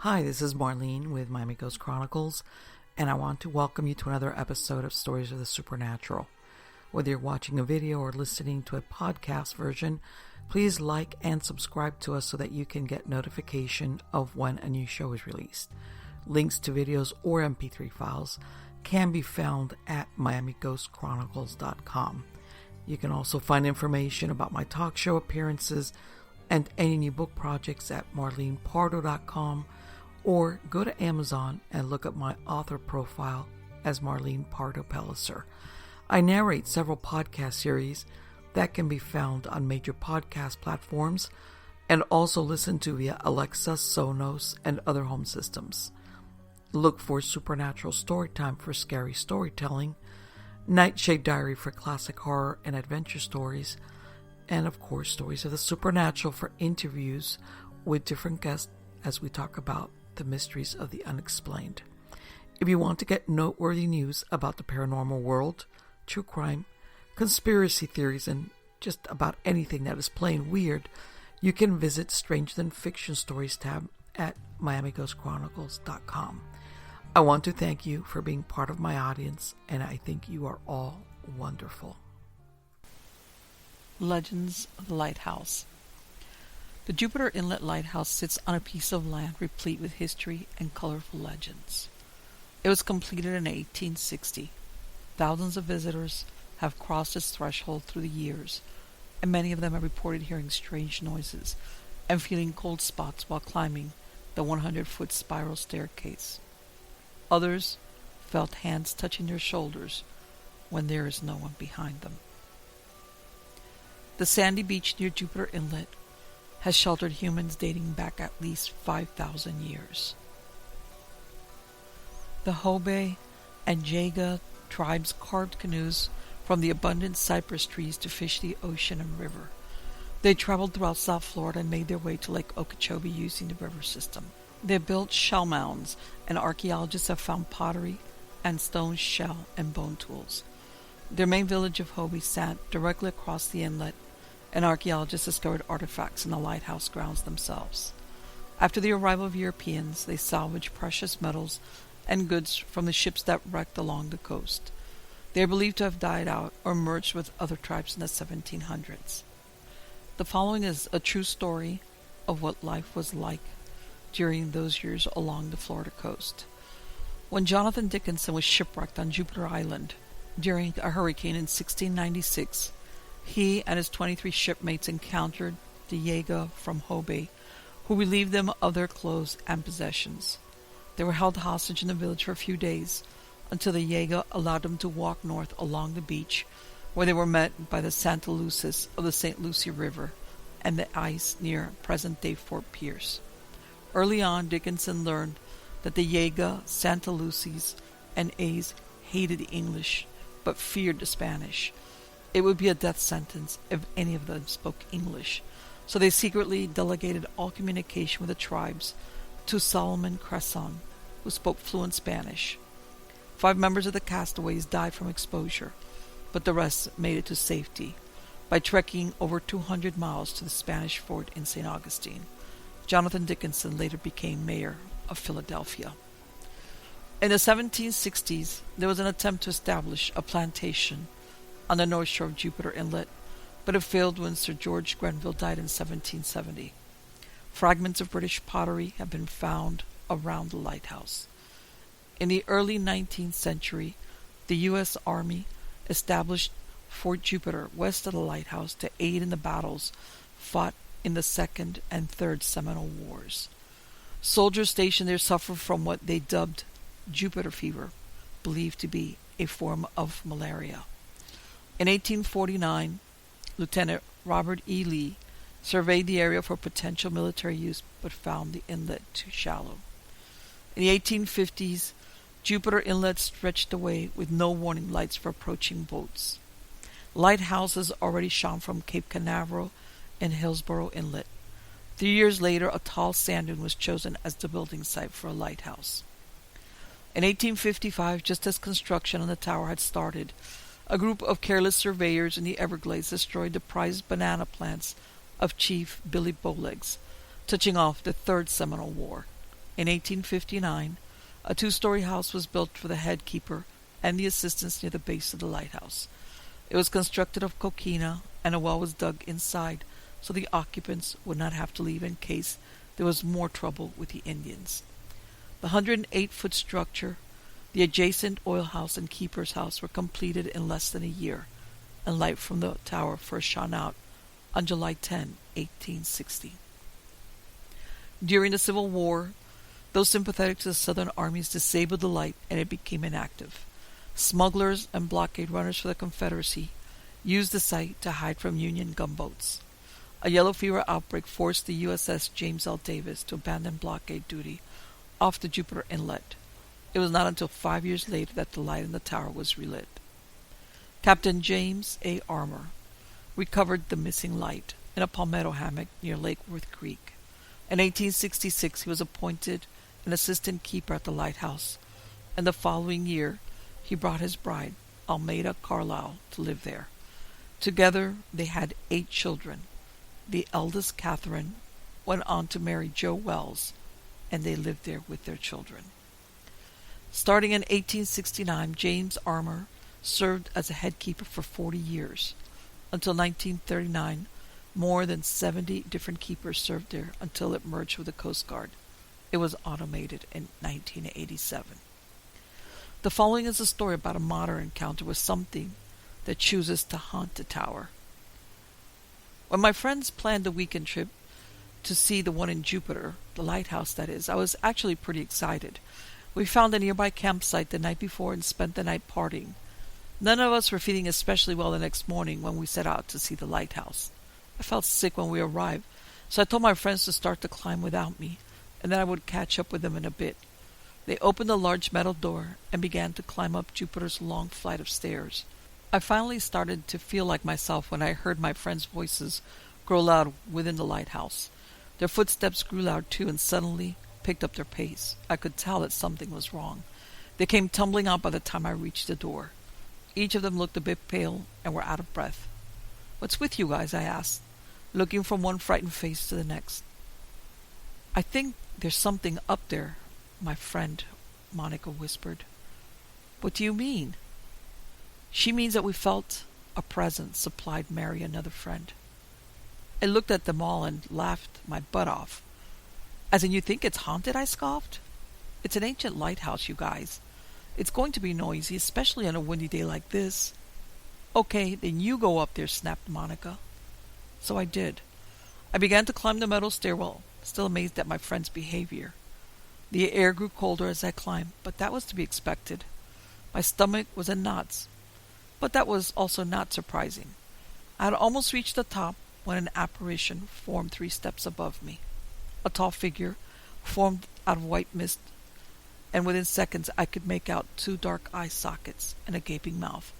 Hi, this is Marlene with Miami Ghost Chronicles, and I want to welcome you to another episode of Stories of the Supernatural. Whether you're watching a video or listening to a podcast version, please like and subscribe to us so that you can get notification of when a new show is released. Links to videos or MP3 files can be found at miamighostchronicles.com. You can also find information about my talk show appearances and any new book projects at marlenepardo.com, or go to Amazon and look up my author profile as Marlene Pardo Pellicer. I narrate several podcast series that can be found on major podcast platforms and also listened to via Alexa, Sonos, and other home systems. Look for Supernatural Storytime for scary storytelling, Nightshade Diary for classic horror and adventure stories, and of course Stories of the Supernatural for interviews with different guests as we talk about the mysteries of the unexplained. If you want to get noteworthy news about the paranormal world, true crime, conspiracy theories, and just about anything that is plain weird, you can visit Stranger Than Fiction Stories tab at miamighostchronicles.com. I want to thank you for being part of my audience, and I think you are all wonderful. Legends of the Lighthouse. The Jupiter Inlet Lighthouse sits on a piece of land replete with history and colorful legends. It was completed in 1860. Thousands of visitors have crossed its threshold through the years, and many of them have reported hearing strange noises and feeling cold spots while climbing the 100-foot spiral staircase. Others felt hands touching their shoulders when there is no one behind them. The sandy beach near Jupiter Inlet has sheltered humans dating back at least 5,000 years. The Hobe and Jaega tribes carved canoes from the abundant cypress trees to fish the ocean and river. They traveled throughout South Florida and made their way to Lake Okeechobee using the river system. They built shell mounds, and archaeologists have found pottery and stone shell and bone tools. Their main village of Hobe sat directly across the inlet, and archaeologists discovered artifacts in the lighthouse grounds themselves. After the arrival of Europeans, they salvaged precious metals and goods from the ships that wrecked along the coast. They are believed to have died out or merged with other tribes in the 1700s. The following is a true story of what life was like during those years along the Florida coast. When Jonathan Dickinson was shipwrecked on Jupiter Island during a hurricane in 1696, he and his 23 shipmates encountered the Jaega from Hobe, who relieved them of their clothes and possessions. They were held hostage in the village for a few days until the Jaega allowed them to walk north along the beach, where they were met by the Santa Lucis of the St. Lucie River and the ice near present-day Fort Pierce. Early on, Dickinson learned that the Jaega, Santa Lucies, and A's hated the English, but feared the Spanish. It would be a death sentence if any of them spoke English, so they secretly delegated all communication with the tribes to Solomon Cresson, who spoke fluent Spanish. 5 members of the castaways died from exposure, but the rest made it to safety by trekking over 200 miles to the Spanish fort in St. Augustine. Jonathan Dickinson later became mayor of Philadelphia. In the 1760s, there was an attempt to establish a plantation on the north shore of Jupiter Inlet, but it failed when Sir George Grenville died in 1770. Fragments of British pottery have been found around the lighthouse. In the early 19th century, the U.S. Army established Fort Jupiter west of the lighthouse to aid in the battles fought in the Second and Third Seminole Wars. Soldiers stationed there suffered from what they dubbed Jupiter fever, believed to be a form of malaria. In 1849, Lieutenant Robert E. Lee surveyed the area for potential military use but found the inlet too shallow. In the 1850s, Jupiter Inlet stretched away with no warning lights for approaching boats. Lighthouses already shone from Cape Canaveral and Hillsborough Inlet. 3 years later, a tall sand dune was chosen as the building site for a lighthouse. In 1855, just as construction on the tower had started, a group of careless surveyors in the Everglades destroyed the prized banana plants of Chief Billy Bowlegs, touching off the Third Seminole War. In 1859, a two-story house was built for the head keeper and the assistants near the base of the lighthouse. It was constructed of coquina, and a well was dug inside so the occupants would not have to leave in case there was more trouble with the Indians. The 108-foot structure, the adjacent oil house and keeper's house were completed in less than a year, and light from the tower first shone out on July 10, 1860. During the Civil War, those sympathetic to the Southern armies disabled the light and it became inactive. Smugglers and blockade runners for the Confederacy used the site to hide from Union gunboats. A yellow fever outbreak forced the USS James L. Davis to abandon blockade duty off the Jupiter Inlet. It was not until 5 years later that the light in the tower was relit. Captain James A. Armour recovered the missing light in a palmetto hammock near Lake Worth Creek. In 1866, he was appointed an assistant keeper at the lighthouse, and the following year, he brought his bride, Almeda Carlyle, to live there. Together, they had 8 children. The eldest, Catherine, went on to marry Joe Wells, and they lived there with their children. Starting in 1869, James Armour served as a head keeper for 40 years. Until 1939, more than 70 different keepers served there until it merged with the Coast Guard. It was automated in 1987. The following is a story about a modern encounter with something that chooses to haunt the tower. When my friends planned a weekend trip to see the one in Jupiter, the lighthouse that is, I was actually pretty excited. We found a nearby campsite the night before and spent the night partying. None of us were feeling especially well the next morning when we set out to see the lighthouse. I felt sick when we arrived, so I told my friends to start the climb without me, and that I would catch up with them in a bit. They opened a large metal door and began to climb up Jupiter's long flight of stairs. I finally started to feel like myself when I heard my friends' voices grow loud within the lighthouse. Their footsteps grew loud too and suddenly picked up their pace. I could tell that something was wrong. They came tumbling out by the time I reached the door. Each of them looked a bit pale and were out of breath. "What's with you guys?" I asked, looking from one frightened face to the next. "I think there's something up there," my friend Monica whispered. "What do you mean?" "She means that we felt a presence," supplied Mary, another friend. I looked at them all and laughed my butt off. "As in you think it's haunted?" I scoffed. "It's an ancient lighthouse, you guys. It's going to be noisy, especially on a windy day like this." "Okay, then you go up there," snapped Monica. So I did. I began to climb the metal stairwell, still amazed at my friend's behavior. The air grew colder as I climbed, but that was to be expected. My stomach was in knots, but that was also not surprising. I had almost reached the top when an apparition formed 3 steps above me. A tall figure formed out of white mist, and within seconds I could make out 2 dark eye sockets and a gaping mouth,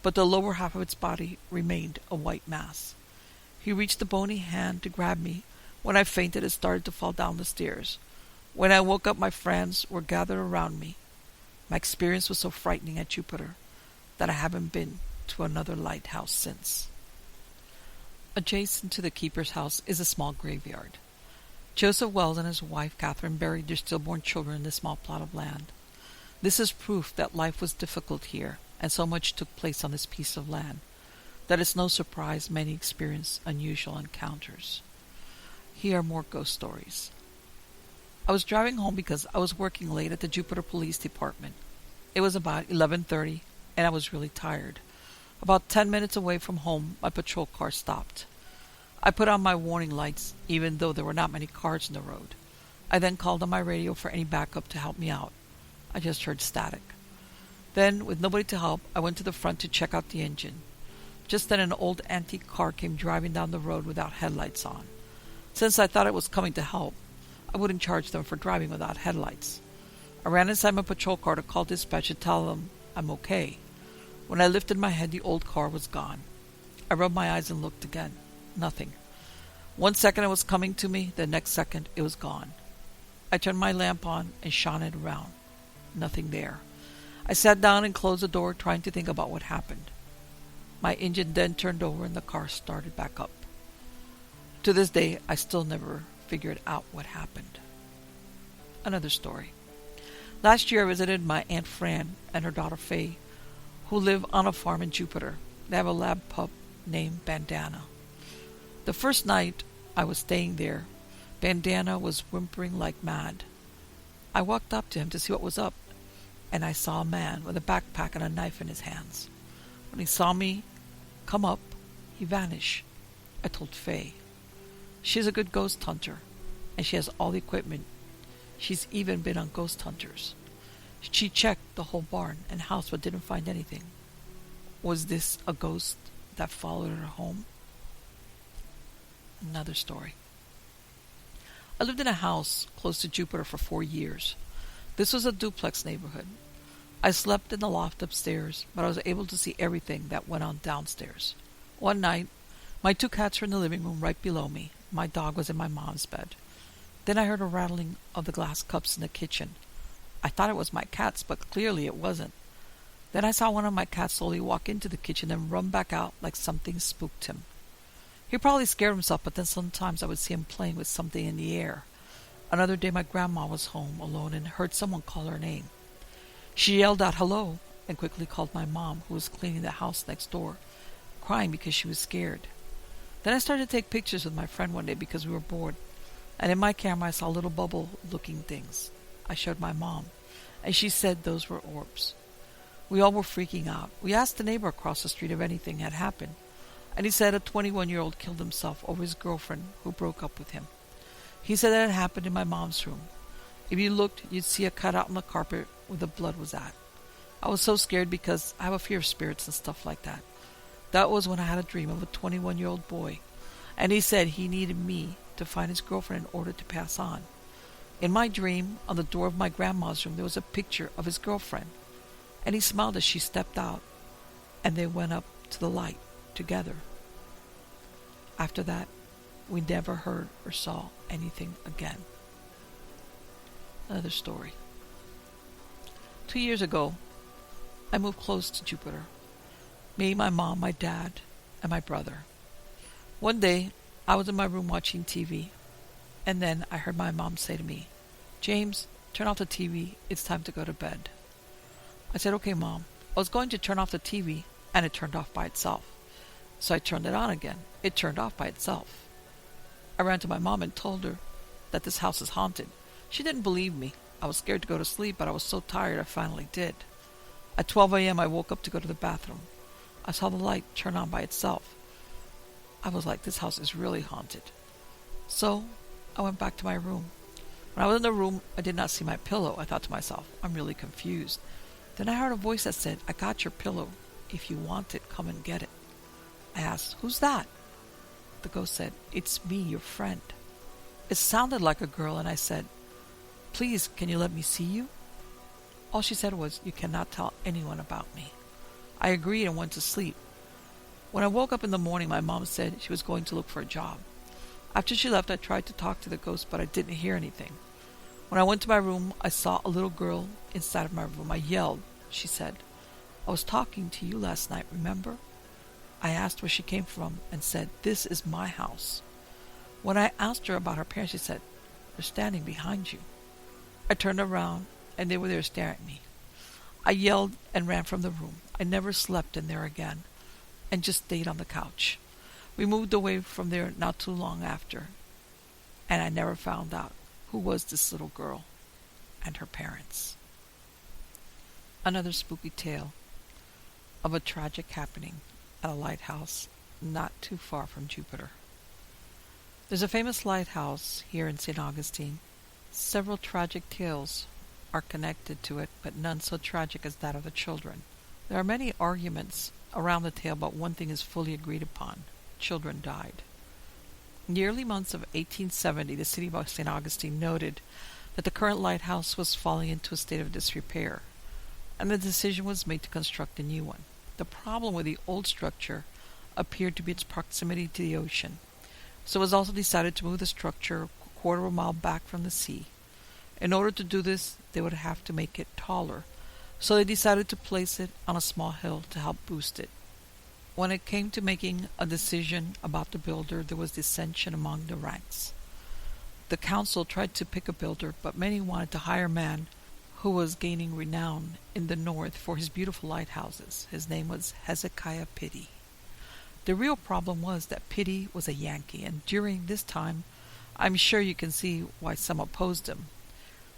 but the lower half of its body remained a white mass. He reached a bony hand to grab me when I fainted and started to fall down the stairs. When I woke up, my friends were gathered around me. My experience was so frightening at Jupiter that I haven't been to another lighthouse since. Adjacent to the keeper's house is a small graveyard. Joseph Wells and his wife Catherine buried their stillborn children in this small plot of land. This is proof that life was difficult here, and so much took place on this piece of land, that it's no surprise many experienced unusual encounters. Here are more ghost stories. I was driving home because I was working late at the Jupiter Police Department. It was about 11:30, and I was really tired. About 10 minutes away from home, my patrol car stopped. I put on my warning lights, even though there were not many cars in the road. I then called on my radio for any backup to help me out. I just heard static. Then, with nobody to help, I went to the front to check out the engine. Just then an old antique car came driving down the road without headlights on. Since I thought it was coming to help, I wouldn't charge them for driving without headlights. I ran inside my patrol car to call dispatch and tell them I'm okay. When I lifted my head, the old car was gone. I rubbed my eyes and looked again. Nothing. 1 second it was coming to me, the next second it was gone. I turned my lamp on and shone it around. Nothing there. I sat down and closed the door, trying to think about what happened. My engine then turned over and the car started back up. To this day, I still never figured out what happened. Another story. Last year I visited my Aunt Fran and her daughter Faye, who live on a farm in Jupiter. They have a lab pup named Bandana. The first night I was staying there, Bandana was whimpering like mad. I walked up to him to see what was up, and I saw a man with a backpack and a knife in his hands. When he saw me come up, he vanished. I told Faye. She's a good ghost hunter, and she has all the equipment. She's even been on ghost hunters. She checked the whole barn and house but didn't find anything. Was this a ghost that followed her home? Another story. I lived in a house close to Jupiter for 4 years. This was a duplex neighborhood. I slept in the loft upstairs, but I was able to see everything that went on downstairs. One night, my 2 cats were in the living room right below me. My dog was in my mom's bed. Then I heard a rattling of the glass cups in the kitchen. I thought it was my cats, but clearly it wasn't. Then I saw one of my cats slowly walk into the kitchen and run back out like something spooked him. He probably scared himself, but then sometimes I would see him playing with something in the air. Another day my grandma was home alone and heard someone call her name. She yelled out hello and quickly called my mom, who was cleaning the house next door, crying because she was scared. Then I started to take pictures with my friend one day because we were bored, and in my camera I saw little bubble-looking things. I showed my mom, and she said those were orbs. We all were freaking out. We asked the neighbor across the street if anything had happened, and he said a 21-year-old killed himself over his girlfriend who broke up with him. He said that it happened in my mom's room. If you looked, you'd see a cutout on the carpet where the blood was at. I was so scared because I have a fear of spirits and stuff like that. That was when I had a dream of a 21-year-old boy, and he said he needed me to find his girlfriend in order to pass on. In my dream, on the door of my grandma's room, there was a picture of his girlfriend, and he smiled as she stepped out, and they went up to the light together. After that, we never heard or saw anything again. Another story. 2 years ago, I moved close to Jupiter. Me, my mom, my dad, and my brother. One day, I was in my room watching TV, and then I heard my mom say to me, "James, turn off the TV. It's time to go to bed." I said, "Okay, Mom." I was going to turn off the TV, and it turned off by itself. So I turned it on again. It turned off by itself. I ran to my mom and told her that this house is haunted. She didn't believe me. I was scared to go to sleep, but I was so tired I finally did. At 12 a.m., I woke up to go to the bathroom. I saw the light turn on by itself. I was like, this house is really haunted. So I went back to my room. When I was in the room, I did not see my pillow. I thought to myself, I'm really confused. Then I heard a voice that said, "I got your pillow. If you want it, come and get it." I asked, "Who's that?" The ghost said, "It's me, your friend." It sounded like a girl, and I said, "Please, can you let me see you?" All she said was, "You cannot tell anyone about me." I agreed and went to sleep. When I woke up in the morning, my mom said she was going to look for a job. After she left, I tried to talk to the ghost, but I didn't hear anything. When I went to my room, I saw a little girl inside of my room. I yelled. She said, "I was talking to you last night, remember?" I asked where she came from and said, "This is my house." When I asked her about her parents, she said, "They're standing behind you." I turned around, and they were there staring at me. I yelled and ran from the room. I never slept in there again, and just stayed on the couch. We moved away from there not too long after, and I never found out who was this little girl and her parents. Another spooky tale of a tragic happening at a lighthouse not too far from Jupiter. There's a famous lighthouse here in St. Augustine. Several tragic tales are connected to it, but none so tragic as that of the children. There are many arguments around the tale, but one thing is fully agreed upon. Children died. In the early months of 1870, the city of St. Augustine noted that the current lighthouse was falling into a state of disrepair, and the decision was made to construct a new one. The problem with the old structure appeared to be its proximity to the ocean, so it was also decided to move the structure a quarter of a mile back from the sea. In order to do this, they would have to make it taller, so they decided to place it on a small hill to help boost it. When it came to making a decision about the builder, there was dissension among the ranks. The council tried to pick a builder, but many wanted to hire a man who was gaining renown in the north for his beautiful lighthouses. His name was Hezekiah Pity. The real problem was that Pity was a Yankee, and during this time, I'm sure you can see why some opposed him.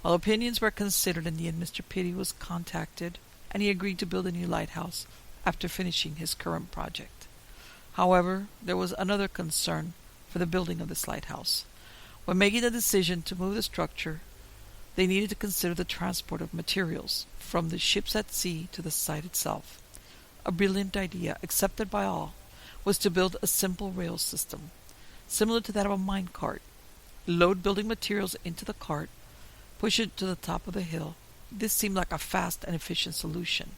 While opinions were considered in the end, Mr. Pity was contacted, and he agreed to build a new lighthouse after finishing his current project. However, there was another concern for the building of this lighthouse. When making the decision to move the structure, they needed to consider the transport of materials from the ships at sea to the site itself. A brilliant idea, accepted by all, was to build a simple rail system, similar to that of a mine cart. Load building materials into the cart, push it to the top of the hill. This seemed like a fast and efficient solution.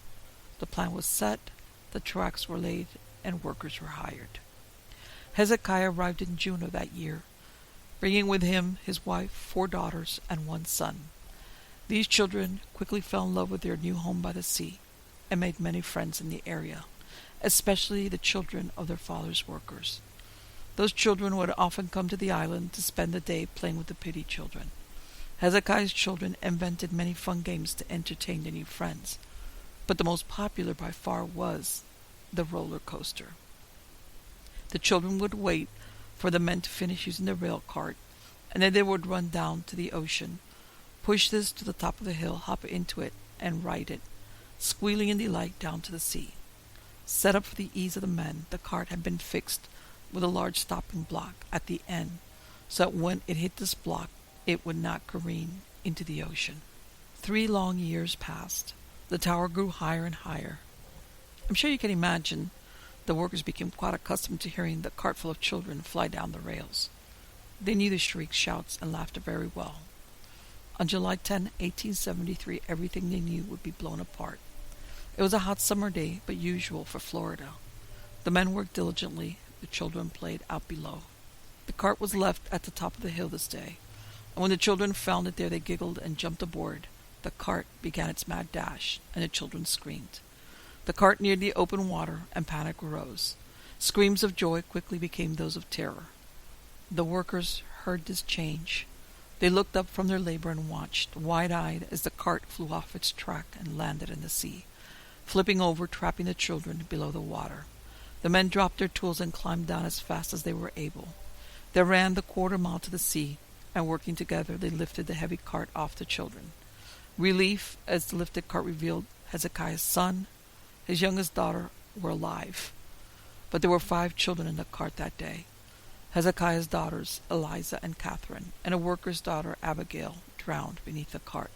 The plan was set, the tracks were laid, and workers were hired. Hezekiah arrived in June of that year, bringing with him his wife, 4 daughters, and 1 son. These children quickly fell in love with their new home by the sea and made many friends in the area, especially the children of their father's workers. Those children would often come to the island to spend the day playing with the Pity children. Hezekiah's children invented many fun games to entertain the new friends, but the most popular by far was the roller coaster. The children would wait for the men to finish using the rail cart, and then they would run down to the ocean, push this to the top of the hill, hop into it, and ride it, squealing in delight down to the sea. Set up for the ease of the men, the cart had been fixed with a large stopping block at the end, so that when it hit this block, it would not careen into the ocean. 3 long years passed. The tower grew higher and higher. I'm sure you can imagine the workers became quite accustomed to hearing the cart full of children fly down the rails. They knew the shrieks, shouts, and laughter very well. On July 10, 1873, everything they knew would be blown apart. It was a hot summer day, but usual for Florida. The men worked diligently. The children played out below. The cart was left at the top of the hill this day, and when the children found it there, they giggled and jumped aboard. The cart began its mad dash, and the children screamed. The cart neared the open water, and panic arose. Screams of joy quickly became those of terror. The workers heard this change. They looked up from their labor and watched, wide-eyed, as the cart flew off its track and landed in the sea, flipping over, trapping the children below the water. The men dropped their tools and climbed down as fast as they were able. They ran the 1/4 mile to the sea, and working together, they lifted the heavy cart off the children. Relief as the lifted cart revealed Hezekiah's son, his youngest daughter, were alive. But there were 5 children in the cart that day. Hezekiah's daughters, Eliza and Catherine, and a worker's daughter, Abigail, drowned beneath the cart.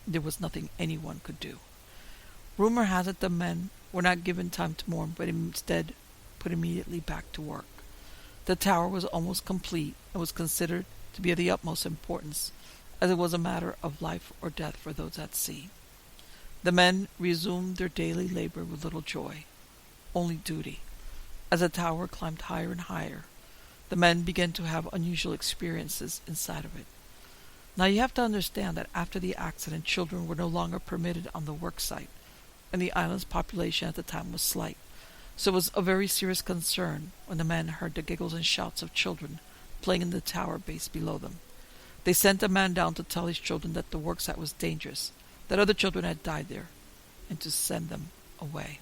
There was nothing anyone could do. Rumor has it the men were not given time to mourn, but instead put immediately back to work. The tower was almost complete and was considered to be of the utmost importance, as it was a matter of life or death for those at sea. The men resumed their daily labor with little joy, only duty. As the tower climbed higher and higher, the men began to have unusual experiences inside of it. Now you have to understand that after the accident, children were no longer permitted on the work site, and the island's population at the time was slight, so it was a very serious concern when the men heard the giggles and shouts of children playing in the tower base below them. They sent a man down to tell his children that the worksite was dangerous, that other children had died there, and to send them away.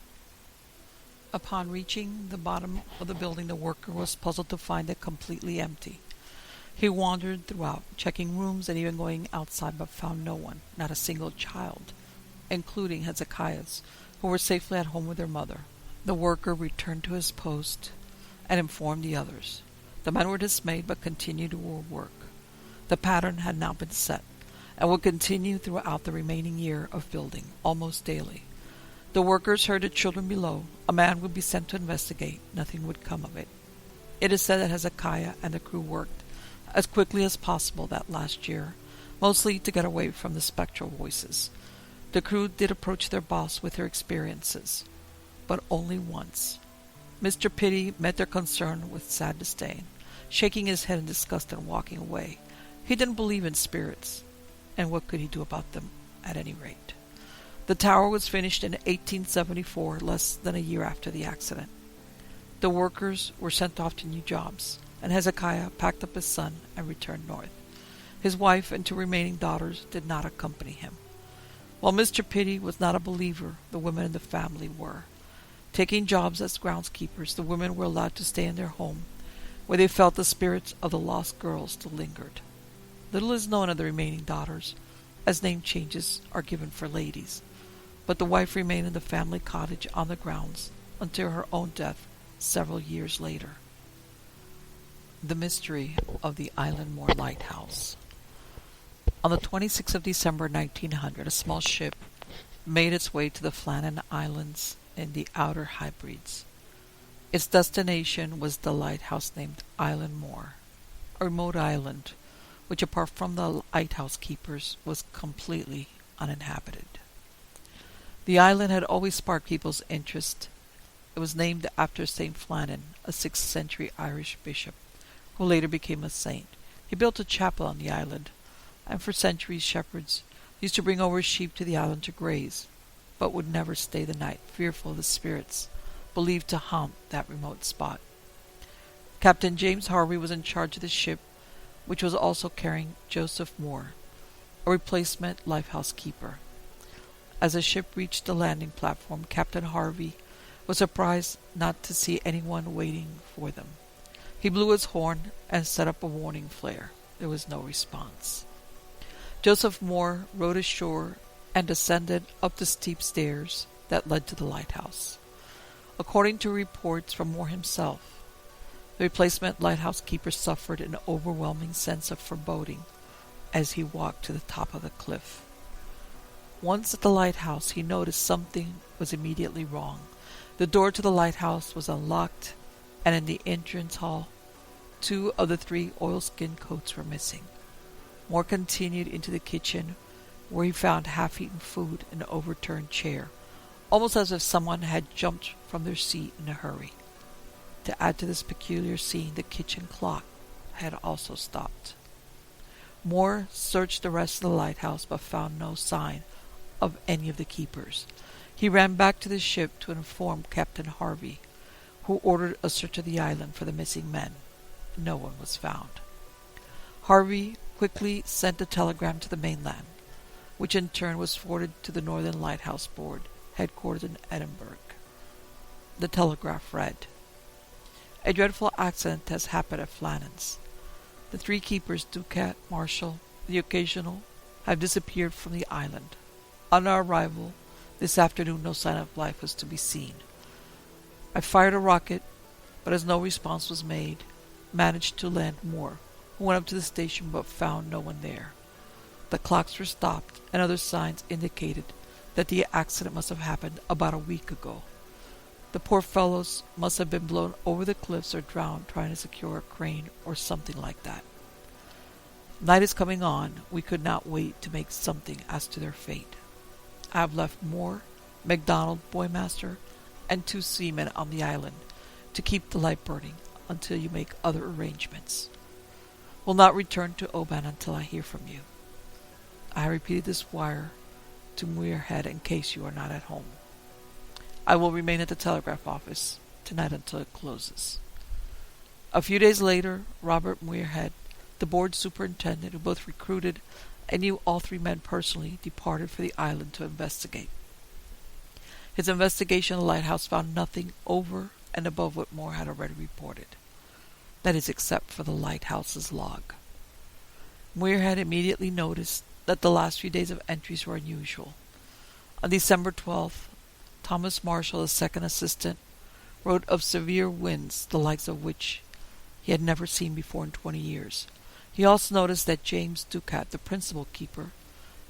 Upon reaching the bottom of the building, the worker was puzzled to find it completely empty. He wandered throughout, checking rooms and even going outside, but found no one, not a single child, including Hezekiah's, who were safely at home with their mother. The worker returned to his post and informed the others. The men were dismayed, but continued to work. The pattern had now been set, and would continue throughout the remaining year of building, almost daily. The workers heard the children below. A man would be sent to investigate. Nothing would come of it. It is said that Hezekiah and the crew worked as quickly as possible that last year, mostly to get away from the spectral voices. The crew did approach their boss with their experiences, but only once. Mr. Pity met their concern with sad disdain, shaking his head in disgust and walking away. He didn't believe in spirits, and what could he do about them at any rate? The tower was finished in 1874, less than a year after the accident. The workers were sent off to new jobs, and Hezekiah packed up his son and returned north. His wife and two remaining daughters did not accompany him. While Mr. Pitty was not a believer, the women in the family were. Taking jobs as groundskeepers, the women were allowed to stay in their home, where they felt the spirits of the lost girls still lingered. Little is known of the remaining daughters, as name changes are given for ladies, but the wife remained in the family cottage on the grounds until her own death several years later. The mystery of the Island Moor Lighthouse. On the 26th of December 1900, a small ship made its way to the Flannan Islands in the Outer Hebrides. Its destination was the lighthouse named Island Moor, a remote island which, apart from the lighthouse keepers, was completely uninhabited. The island had always sparked people's interest. It was named after St. Flannan, a 6th century Irish bishop, who later became a saint. He built a chapel on the island, and for centuries shepherds used to bring over sheep to the island to graze, but would never stay the night, fearful of the spirits believed to haunt that remote spot. Captain James Harvey was in charge of the ship, which was also carrying Joseph Moore, a replacement lighthouse keeper. As the ship reached the landing platform, Captain Harvey was surprised not to see anyone waiting for them. He blew his horn and set up a warning flare. There was no response. Joseph Moore rowed ashore and descended up the steep stairs that led to the lighthouse. According to reports from Moore himself, the replacement lighthouse keeper suffered an overwhelming sense of foreboding as he walked to the top of the cliff. Once at the lighthouse, he noticed something was immediately wrong. The door to the lighthouse was unlocked, and in the entrance hall, 2 of the 3 oilskin coats were missing. Moore continued into the kitchen, where he found half-eaten food in an overturned chair, almost as if someone had jumped from their seat in a hurry. To add to this peculiar scene, the kitchen clock had also stopped. Moore searched the rest of the lighthouse, but found no sign of any of the keepers. He ran back to the ship to inform Captain Harvey, who ordered a search of the island for the missing men. No one was found. Harvey quickly sent a telegram to the mainland, which in turn was forwarded to the Northern Lighthouse Board, headquartered in Edinburgh. The telegraph read, "A dreadful accident has happened at Flannan's. The 3 keepers, Ducat, Marshall, and the Occasional, have disappeared from the island. On our arrival this afternoon, no sign of life was to be seen. I fired a rocket, but as no response was made, managed to land Moore, who went up to the station but found no one there. The clocks were stopped, and other signs indicated that the accident must have happened about a week ago. The poor fellows must have been blown over the cliffs or drowned trying to secure a crane or something like that. Night is coming on. We could not wait to make something as to their fate. I have left Moore, MacDonald, Boymaster, and 2 seamen on the island to keep the light burning until you make other arrangements. Will not return to Oban until I hear from you. I have repeated this wire to Muirhead in case you are not at home. I will remain at the telegraph office tonight until it closes." A few days later, Robert Muirhead, the board superintendent, who both recruited and knew all 3 men personally, departed for the island to investigate. His investigation of the lighthouse found nothing over and above what Moore had already reported. That is, except for the lighthouse's log. Muirhead immediately noticed that the last few days of entries were unusual. On December 12th, Thomas Marshall, the second assistant, wrote of severe winds, the likes of which he had never seen before in 20 years. He also noticed that James Ducat, the principal keeper,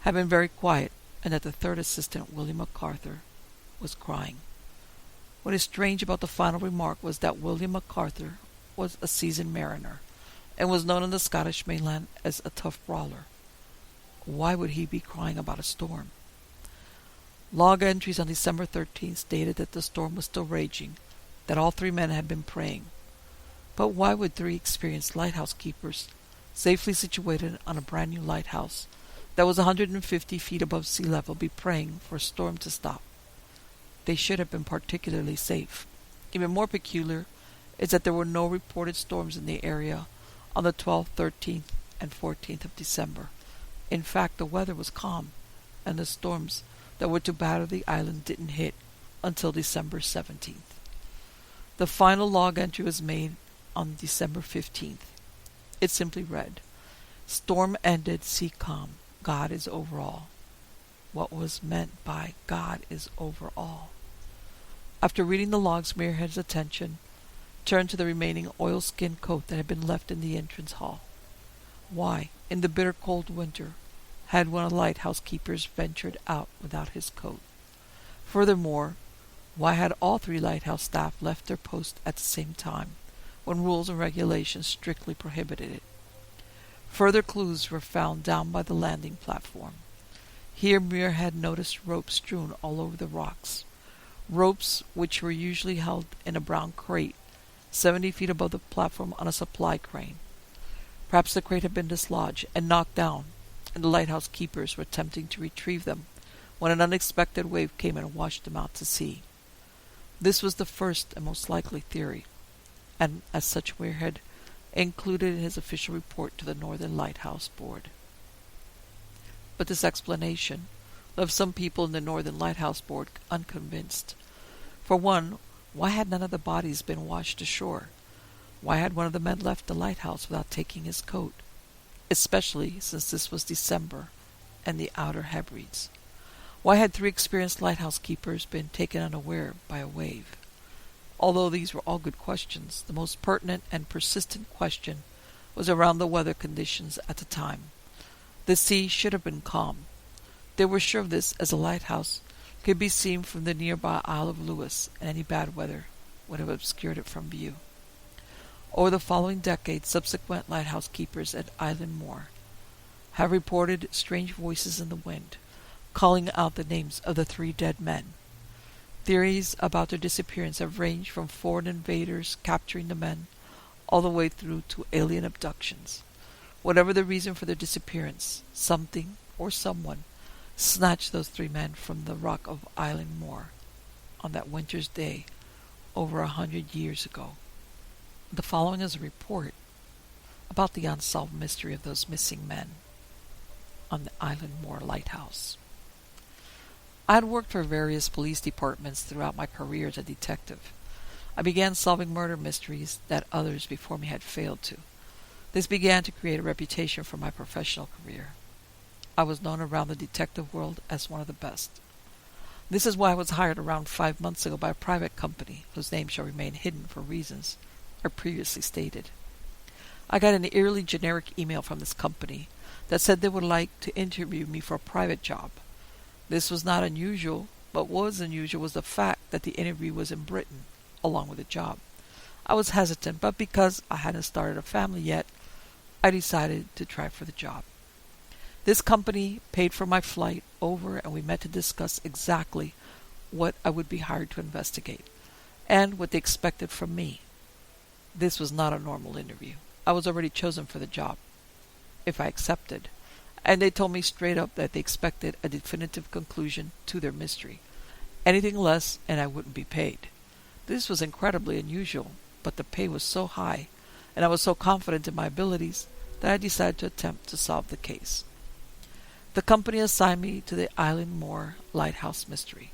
had been very quiet, and that the third assistant, William MacArthur, was crying. What is strange about the final remark was that William MacArthur was a seasoned mariner, and was known on the Scottish mainland as a tough brawler. Why would he be crying about a storm? Log entries on December 13th stated that the storm was still raging, that all 3 men had been praying. But why would 3 experienced lighthouse keepers, safely situated on a brand new lighthouse that was 150 feet above sea level, be praying for a storm to stop? They should have been particularly safe. Even more peculiar is that there were no reported storms in the area on the 12th, 13th, and 14th of December. In fact, the weather was calm, and the storms that were to batter the island didn't hit until December 17th. The final log entry was made on December 15th. It simply read, "Storm ended, sea calm. God is over all." What was meant by God is over all? After reading the logs, Muirhead's attention turned to the remaining oilskin coat that had been left in the entrance hall. Why, in the bitter cold winter, had one of the lighthouse keepers ventured out without his coat? Furthermore, why had all 3 lighthouse staff left their post at the same time, when rules and regulations strictly prohibited it? Further clues were found down by the landing platform. Here Muir had noticed ropes strewn all over the rocks, ropes which were usually held in a brown crate 70 feet above the platform on a supply crane. Perhaps the crate had been dislodged and knocked down, and the lighthouse keepers were attempting to retrieve them when an unexpected wave came and washed them out to sea. This was the first and most likely theory, and as such Muir had included in his official report to the Northern Lighthouse Board. But this explanation left some people in the Northern Lighthouse Board unconvinced. For one, why had none of the bodies been washed ashore? Why had one of the men left the lighthouse without taking his coat, especially since this was December and the Outer Hebrides? Why had 3 experienced lighthouse keepers been taken unaware by a wave? Although these were all good questions, the most pertinent and persistent question was around the weather conditions at the time. The sea should have been calm. They were sure of this, as the lighthouse could be seen from the nearby Isle of Lewis, and any bad weather would have obscured it from view. Over the following decade, subsequent lighthouse keepers at Island Moor have reported strange voices in the wind, calling out the names of the 3 dead men. Theories about their disappearance have ranged from foreign invaders capturing the men all the way through to alien abductions. Whatever the reason for their disappearance, something or someone snatched those 3 men from the rock of Island Moor on that winter's day over 100 years ago. The following is a report about the unsolved mystery of those missing men on the Island Moor Lighthouse. I had worked for various police departments throughout my career as a detective. I began solving murder mysteries that others before me had failed to. This began to create a reputation for my professional career. I was known around the detective world as one of the best. This is why I was hired around 5 months ago by a private company, whose name shall remain hidden for reasons I previously stated. I got an eerily generic email from this company that said they would like to interview me for a private job. This was not unusual, but what was unusual was the fact that the interview was in Britain, along with the job. I was hesitant, but because I hadn't started a family yet, I decided to try for the job. This company paid for my flight over, and we met to discuss exactly what I would be hired to investigate, and what they expected from me. This was not a normal interview. I was already chosen for the job, if I accepted, and they told me straight up that they expected a definitive conclusion to their mystery. Anything less, and I wouldn't be paid. This was incredibly unusual, but the pay was so high, and I was so confident in my abilities, that I decided to attempt to solve the case. The company assigned me to the Island Moor Lighthouse mystery.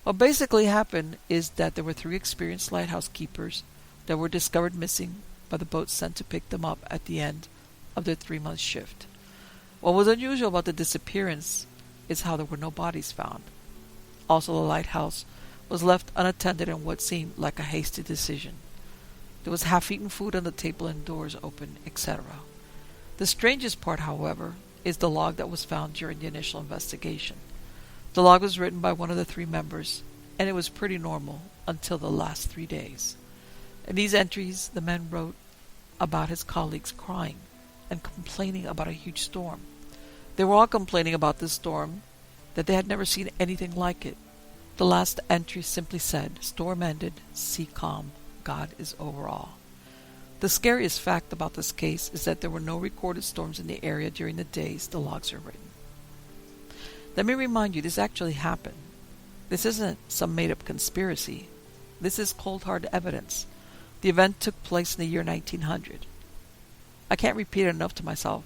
What basically happened is that there were 3 experienced lighthouse keepers that were discovered missing by the boat sent to pick them up at the end of their 3-month shift. What was unusual about the disappearance is how there were no bodies found. Also, the lighthouse was left unattended in what seemed like a hasty decision. There was half-eaten food on the table and doors open, etc. The strangest part, however, is the log that was found during the initial investigation. The log was written by one of the 3 members, and it was pretty normal until the last 3 days. In these entries, the man wrote about his colleagues crying and complaining about a huge storm. They were all complaining about this storm, that they had never seen anything like it. The last entry simply said, "Storm ended, sea calm, God is over all." The scariest fact about this case is that there were no recorded storms in the area during the days the logs are written. Let me remind you, this actually happened. This isn't some made-up conspiracy. This is cold hard evidence. The event took place in the year 1900. I can't repeat it enough to myself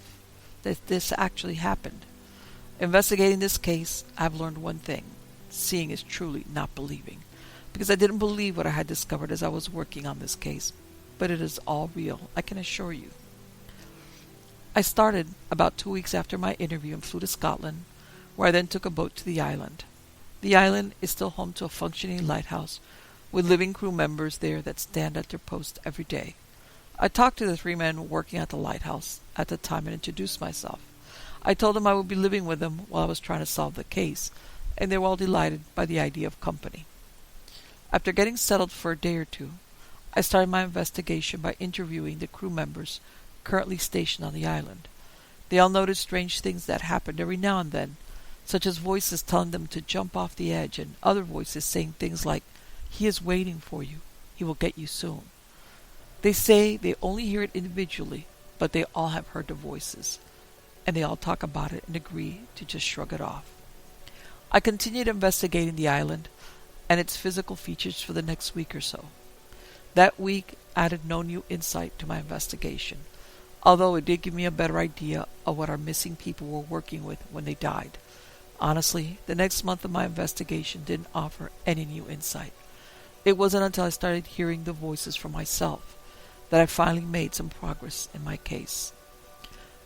that this actually happened. Investigating this case, I've learned one thing. Seeing is truly not believing. Because I didn't believe what I had discovered as I was working on this case. But it is all real, I can assure you. I started about 2 weeks after my interview and flew to Scotland, where I then took a boat to the island. The island is still home to a functioning lighthouse, with living crew members there that stand at their post every day. I talked to the 3 men working at the lighthouse at the time and introduced myself. I told them I would be living with them while I was trying to solve the case, and they were all delighted by the idea of company. After getting settled for a day or two, I started my investigation by interviewing the crew members currently stationed on the island. They all noticed strange things that happened every now and then, such as voices telling them to jump off the edge and other voices saying things like, "He is waiting for you. He will get you soon." They say they only hear it individually, but they all have heard the voices, and they all talk about it and agree to just shrug it off. I continued investigating the island and its physical features for the next week or so. That week added no new insight to my investigation, although it did give me a better idea of what our missing people were working with when they died. Honestly, the next month of my investigation didn't offer any new insight. It wasn't until I started hearing the voices for myself that I finally made some progress in my case.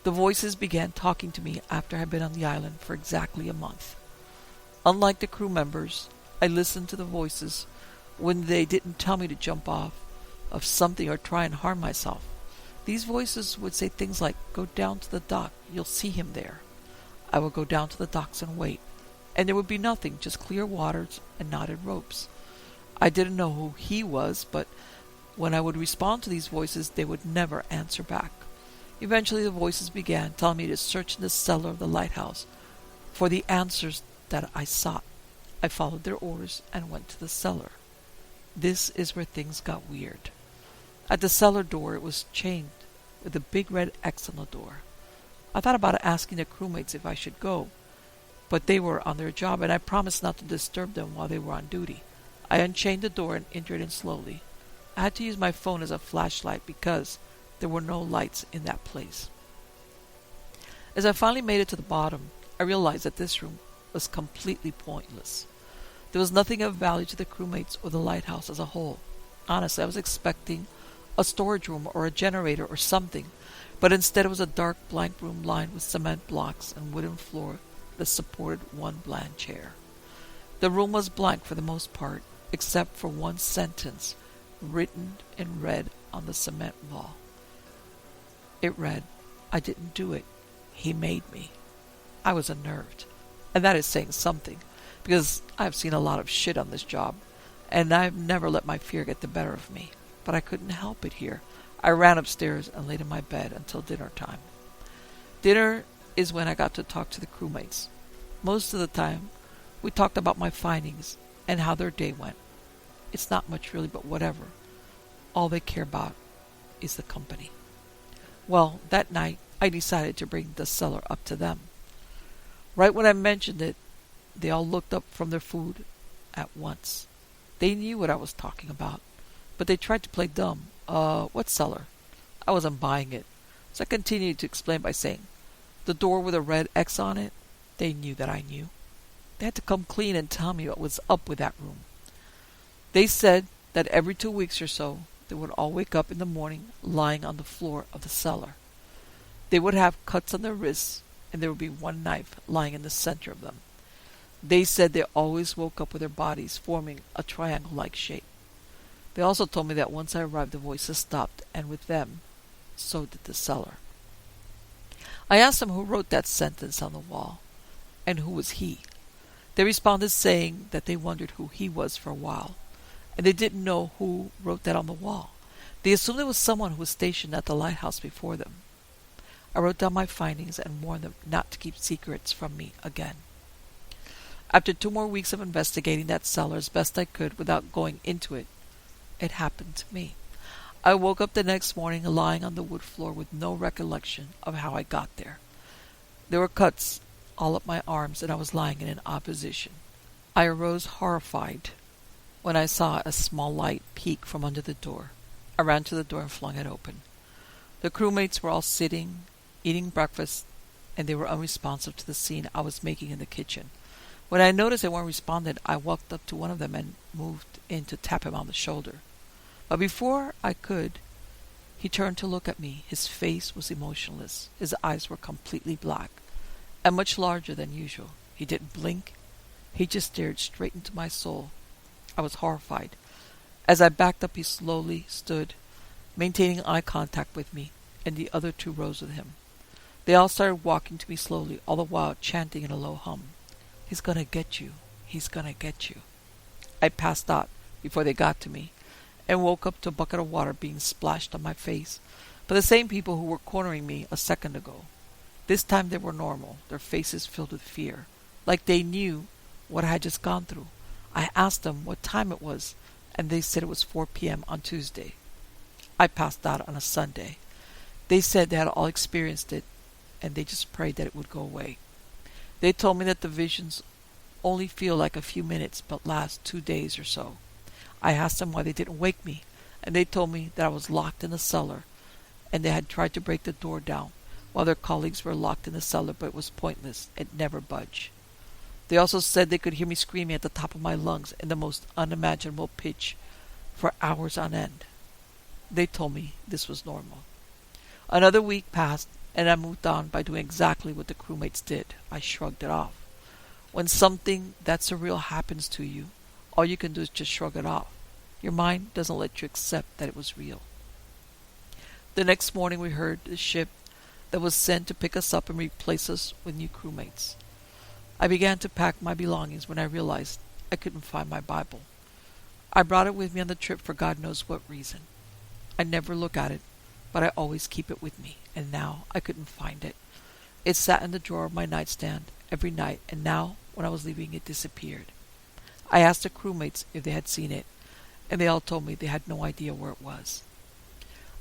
The voices began talking to me after I had been on the island for exactly a month. Unlike the crew members, I listened to the voices when they didn't tell me to jump off of something or try and harm myself. These voices would say things like, "Go down to the dock, you'll see him there." I would go down to the docks and wait, and there would be nothing, just clear waters and knotted ropes. I didn't know who he was, but when I would respond to these voices, they would never answer back. Eventually the voices began telling me to search in the cellar of the lighthouse for the answers that I sought. I followed their orders and went to the cellar. This is where things got weird. At the cellar door, it was chained with a big red X on the door. I thought about asking the crewmates if I should go, but they were on their job, and I promised not to disturb them while they were on duty. I unchained the door and entered in slowly. I had to use my phone as a flashlight because there were no lights in that place. As I finally made it to the bottom, I realized that this room was completely pointless. There was nothing of value to the crewmates or the lighthouse as a whole. Honestly, I was expecting a storage room or a generator or something, but instead it was a dark, blank room lined with cement blocks and wooden floor that supported one bland chair. The room was blank for the most part, except for one sentence written in red on the cement wall. It read, "I didn't do it. He made me." I was unnerved, and that is saying something, because I've seen a lot of shit on this job, and I've never let my fear get the better of me. But I couldn't help it here. I ran upstairs and laid in my bed until dinner time. Dinner is when I got to talk to the crewmates. Most of the time, we talked about my findings and how their day went. It's not much really, but whatever. All they care about is the company. Well, that night, I decided to bring the cellar up to them. Right when I mentioned it, they all looked up from their food at once. They knew what I was talking about, but they tried to play dumb. What cellar? I wasn't buying it, so I continued to explain by saying, "The door with a red X on it." They knew that I knew. They had to come clean and tell me what was up with that room. They said that every 2 weeks or so, they would all wake up in the morning lying on the floor of the cellar. They would have cuts on their wrists, and there would be one knife lying in the center of them. They said they always woke up with their bodies forming a triangle-like shape. They also told me that once I arrived, the voices stopped, and with them, so did the cellar. I asked them who wrote that sentence on the wall, and who was he. They responded saying that they wondered who he was for a while, and they didn't know who wrote that on the wall. They assumed it was someone who was stationed at the lighthouse before them. I wrote down my findings and warned them not to keep secrets from me again. After 2 more weeks of investigating that cellar as best I could without going into it, it happened to me. I woke up the next morning lying on the wood floor with no recollection of how I got there. There were cuts all up my arms, and I was lying in an odd position. I arose horrified when I saw a small light peek from under the door. I ran to the door and flung it open. The crewmates were all sitting, eating breakfast, and they were unresponsive to the scene I was making in the kitchen. When I noticed they weren't responding, I walked up to one of them and moved in to tap him on the shoulder. But before I could, he turned to look at me. His face was emotionless. His eyes were completely black and much larger than usual. He didn't blink. He just stared straight into my soul. I was horrified. As I backed up, he slowly stood, maintaining eye contact with me and the other two rows with him. They all started walking to me slowly, all the while chanting in a low hum. "He's gonna get you. He's gonna get you." I passed out before they got to me and woke up to a bucket of water being splashed on my face by the same people who were cornering me a second ago. This time they were normal, their faces filled with fear, like they knew what I had just gone through. I asked them what time it was, and they said it was 4 p.m. on Tuesday. I passed out on a Sunday. They said they had all experienced it, and they just prayed that it would go away. They told me that the visions only feel like a few minutes, but last 2 days or so. I asked them why they didn't wake me, and they told me that I was locked in the cellar, and they had tried to break the door down, while their colleagues were locked in the cellar, but it was pointless. It never budged. They also said they could hear me screaming at the top of my lungs in the most unimaginable pitch for hours on end. They told me this was normal. Another week passed, and I moved on by doing exactly what the crewmates did. I shrugged it off. When something that surreal happens to you, all you can do is just shrug it off. Your mind doesn't let you accept that it was real. The next morning we heard the ship that was sent to pick us up and replace us with new crewmates. I began to pack my belongings when I realized I couldn't find my Bible. I brought it with me on the trip for God knows what reason. I never look at it, but I always keep it with me, and now I couldn't find it. It sat in the drawer of my nightstand every night, and now, when I was leaving, it disappeared. I asked the crewmates if they had seen it, and they all told me they had no idea where it was.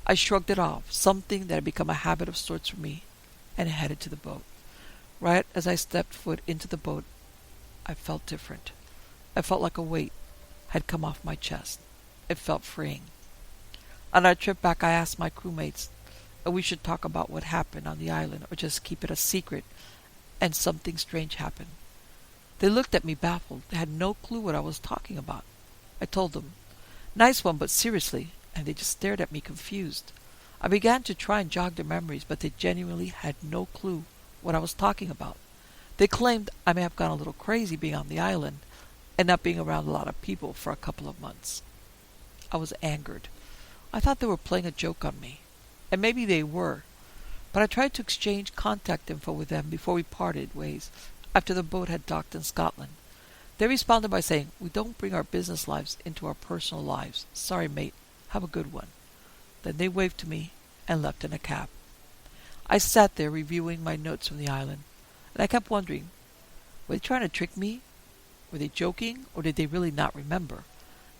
I shrugged it off, something that had become a habit of sorts for me, and headed to the boat. Right as I stepped foot into the boat, I felt different. I felt like a weight had come off my chest. It felt freeing. On our trip back, I asked my crewmates if we should talk about what happened on the island or just keep it a secret, and something strange happened. They looked at me baffled. They had no clue what I was talking about. I told them, "Nice one, but seriously," and they just stared at me confused. I began to try and jog their memories, but they genuinely had no clue what I was talking about. They claimed I may have gone a little crazy being on the island and not being around a lot of people for a couple of months. I was angered. I thought they were playing a joke on me, and maybe they were, but I tried to exchange contact info with them before we parted ways after the boat had docked in Scotland. They responded by saying, "We don't bring our business lives into our personal lives. Sorry, mate. Have a good one." Then they waved to me and left in a cab. I sat there reviewing my notes from the island, and I kept wondering, were they trying to trick me? Were they joking, or did they really not remember?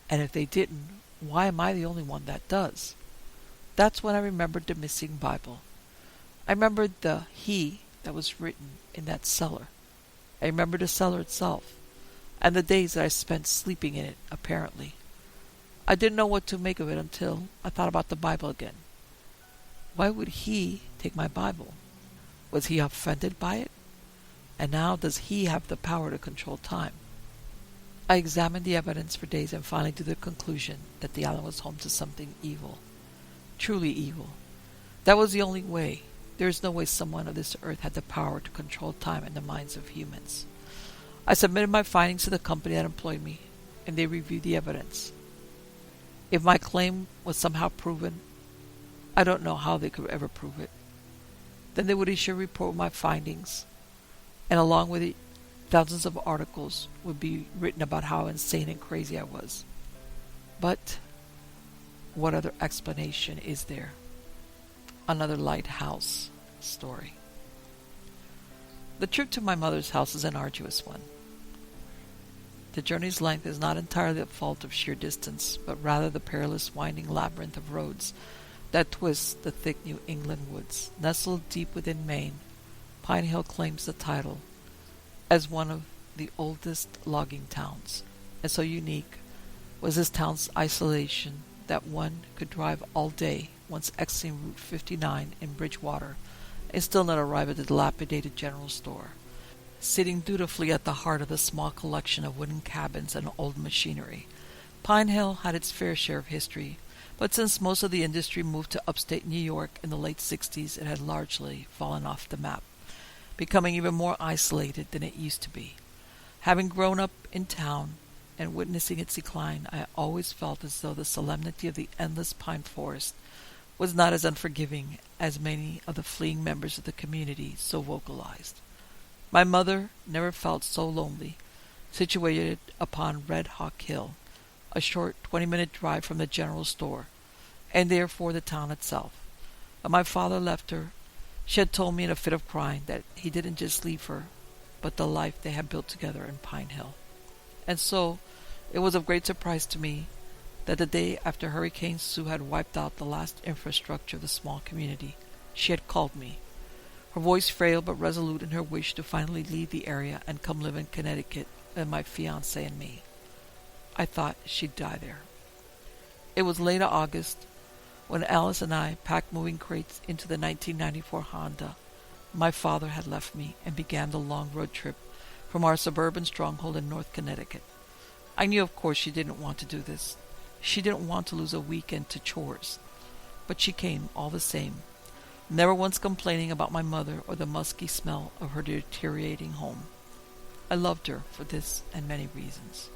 And if they didn't, why am I the only one that does? That's when I remembered the missing Bible. I remembered the "he" that was written in that cellar. I remembered the cellar itself, and the days that I spent sleeping in it, apparently. I didn't know what to make of it until I thought about the Bible again. Why would he take my Bible? Was he offended by it? And now does he have the power to control time? I examined the evidence for days and finally to the conclusion that the island was home to something evil. Truly evil. That was the only way. There is no way someone of this earth had the power to control time in the minds of humans. I submitted my findings to the company that employed me, and they reviewed the evidence. If my claim was somehow proven, I don't know how they could ever prove it. Then they would issue a report with my findings, and along with it, thousands of articles would be written about how insane and crazy I was. But what other explanation is there? Another lighthouse story. The trip to my mother's house is an arduous one. The journey's length is not entirely the fault of sheer distance, but rather the perilous winding labyrinth of roads that twists the thick New England woods. Nestled deep within Maine, Pine Hill claims the title as one of the oldest logging towns, and so unique was this town's isolation that one could drive all day once exiting Route 59 in Bridgewater and still not arrive at the dilapidated general store. Sitting dutifully at the heart of the small collection of wooden cabins and old machinery, Pine Hill had its fair share of history, but since most of the industry moved to upstate New York in the late 60s, it had largely fallen off the map, becoming even more isolated than it used to be. Having grown up in town and witnessing its decline, I always felt as though the solemnity of the endless pine forest was not as unforgiving as many of the fleeing members of the community so vocalized. My mother never felt so lonely, situated upon Red Hawk Hill, a short 20-minute drive from the general store, and therefore the town itself. When my father left her, she had told me in a fit of crying that he didn't just leave her, but the life they had built together in Pine Hill. And so, it was of great surprise to me that the day after Hurricane Sue had wiped out the last infrastructure of the small community, she had called me, her voice frail but resolute in her wish to finally leave the area and come live in Connecticut with my fiancé and me. I thought she'd die there. It was late August when Alice and I packed moving crates into the 1994 Honda. My father had left me and began the long road trip from our suburban stronghold in North Connecticut. I knew, of course, she didn't want to do this. She didn't want to lose a weekend to chores. But she came all the same, never once complaining about my mother or the musky smell of her deteriorating home. I loved her for this and many reasons.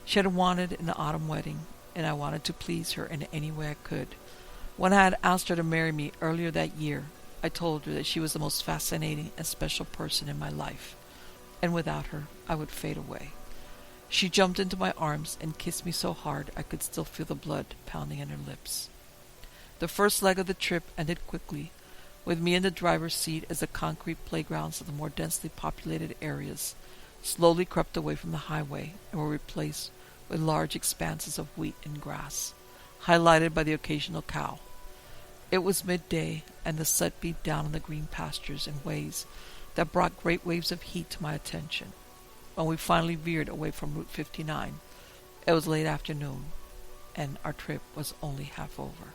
She had wanted an autumn wedding, and I wanted to please her in any way I could. When I had asked her to marry me earlier that year, I told her that she was the most fascinating and special person in my life, and without her I would fade away. She jumped into my arms and kissed me so hard I could still feel the blood pounding in her lips. The first leg of the trip ended quickly, with me in the driver's seat as the concrete playgrounds of the more densely populated areas slowly crept away from the highway and were replaced with large expanses of wheat and grass, highlighted by the occasional cow. It was midday, and the sun beat down on the green pastures in ways that brought great waves of heat to my attention. When we finally veered away from Route 59, it was late afternoon, and our trip was only half over.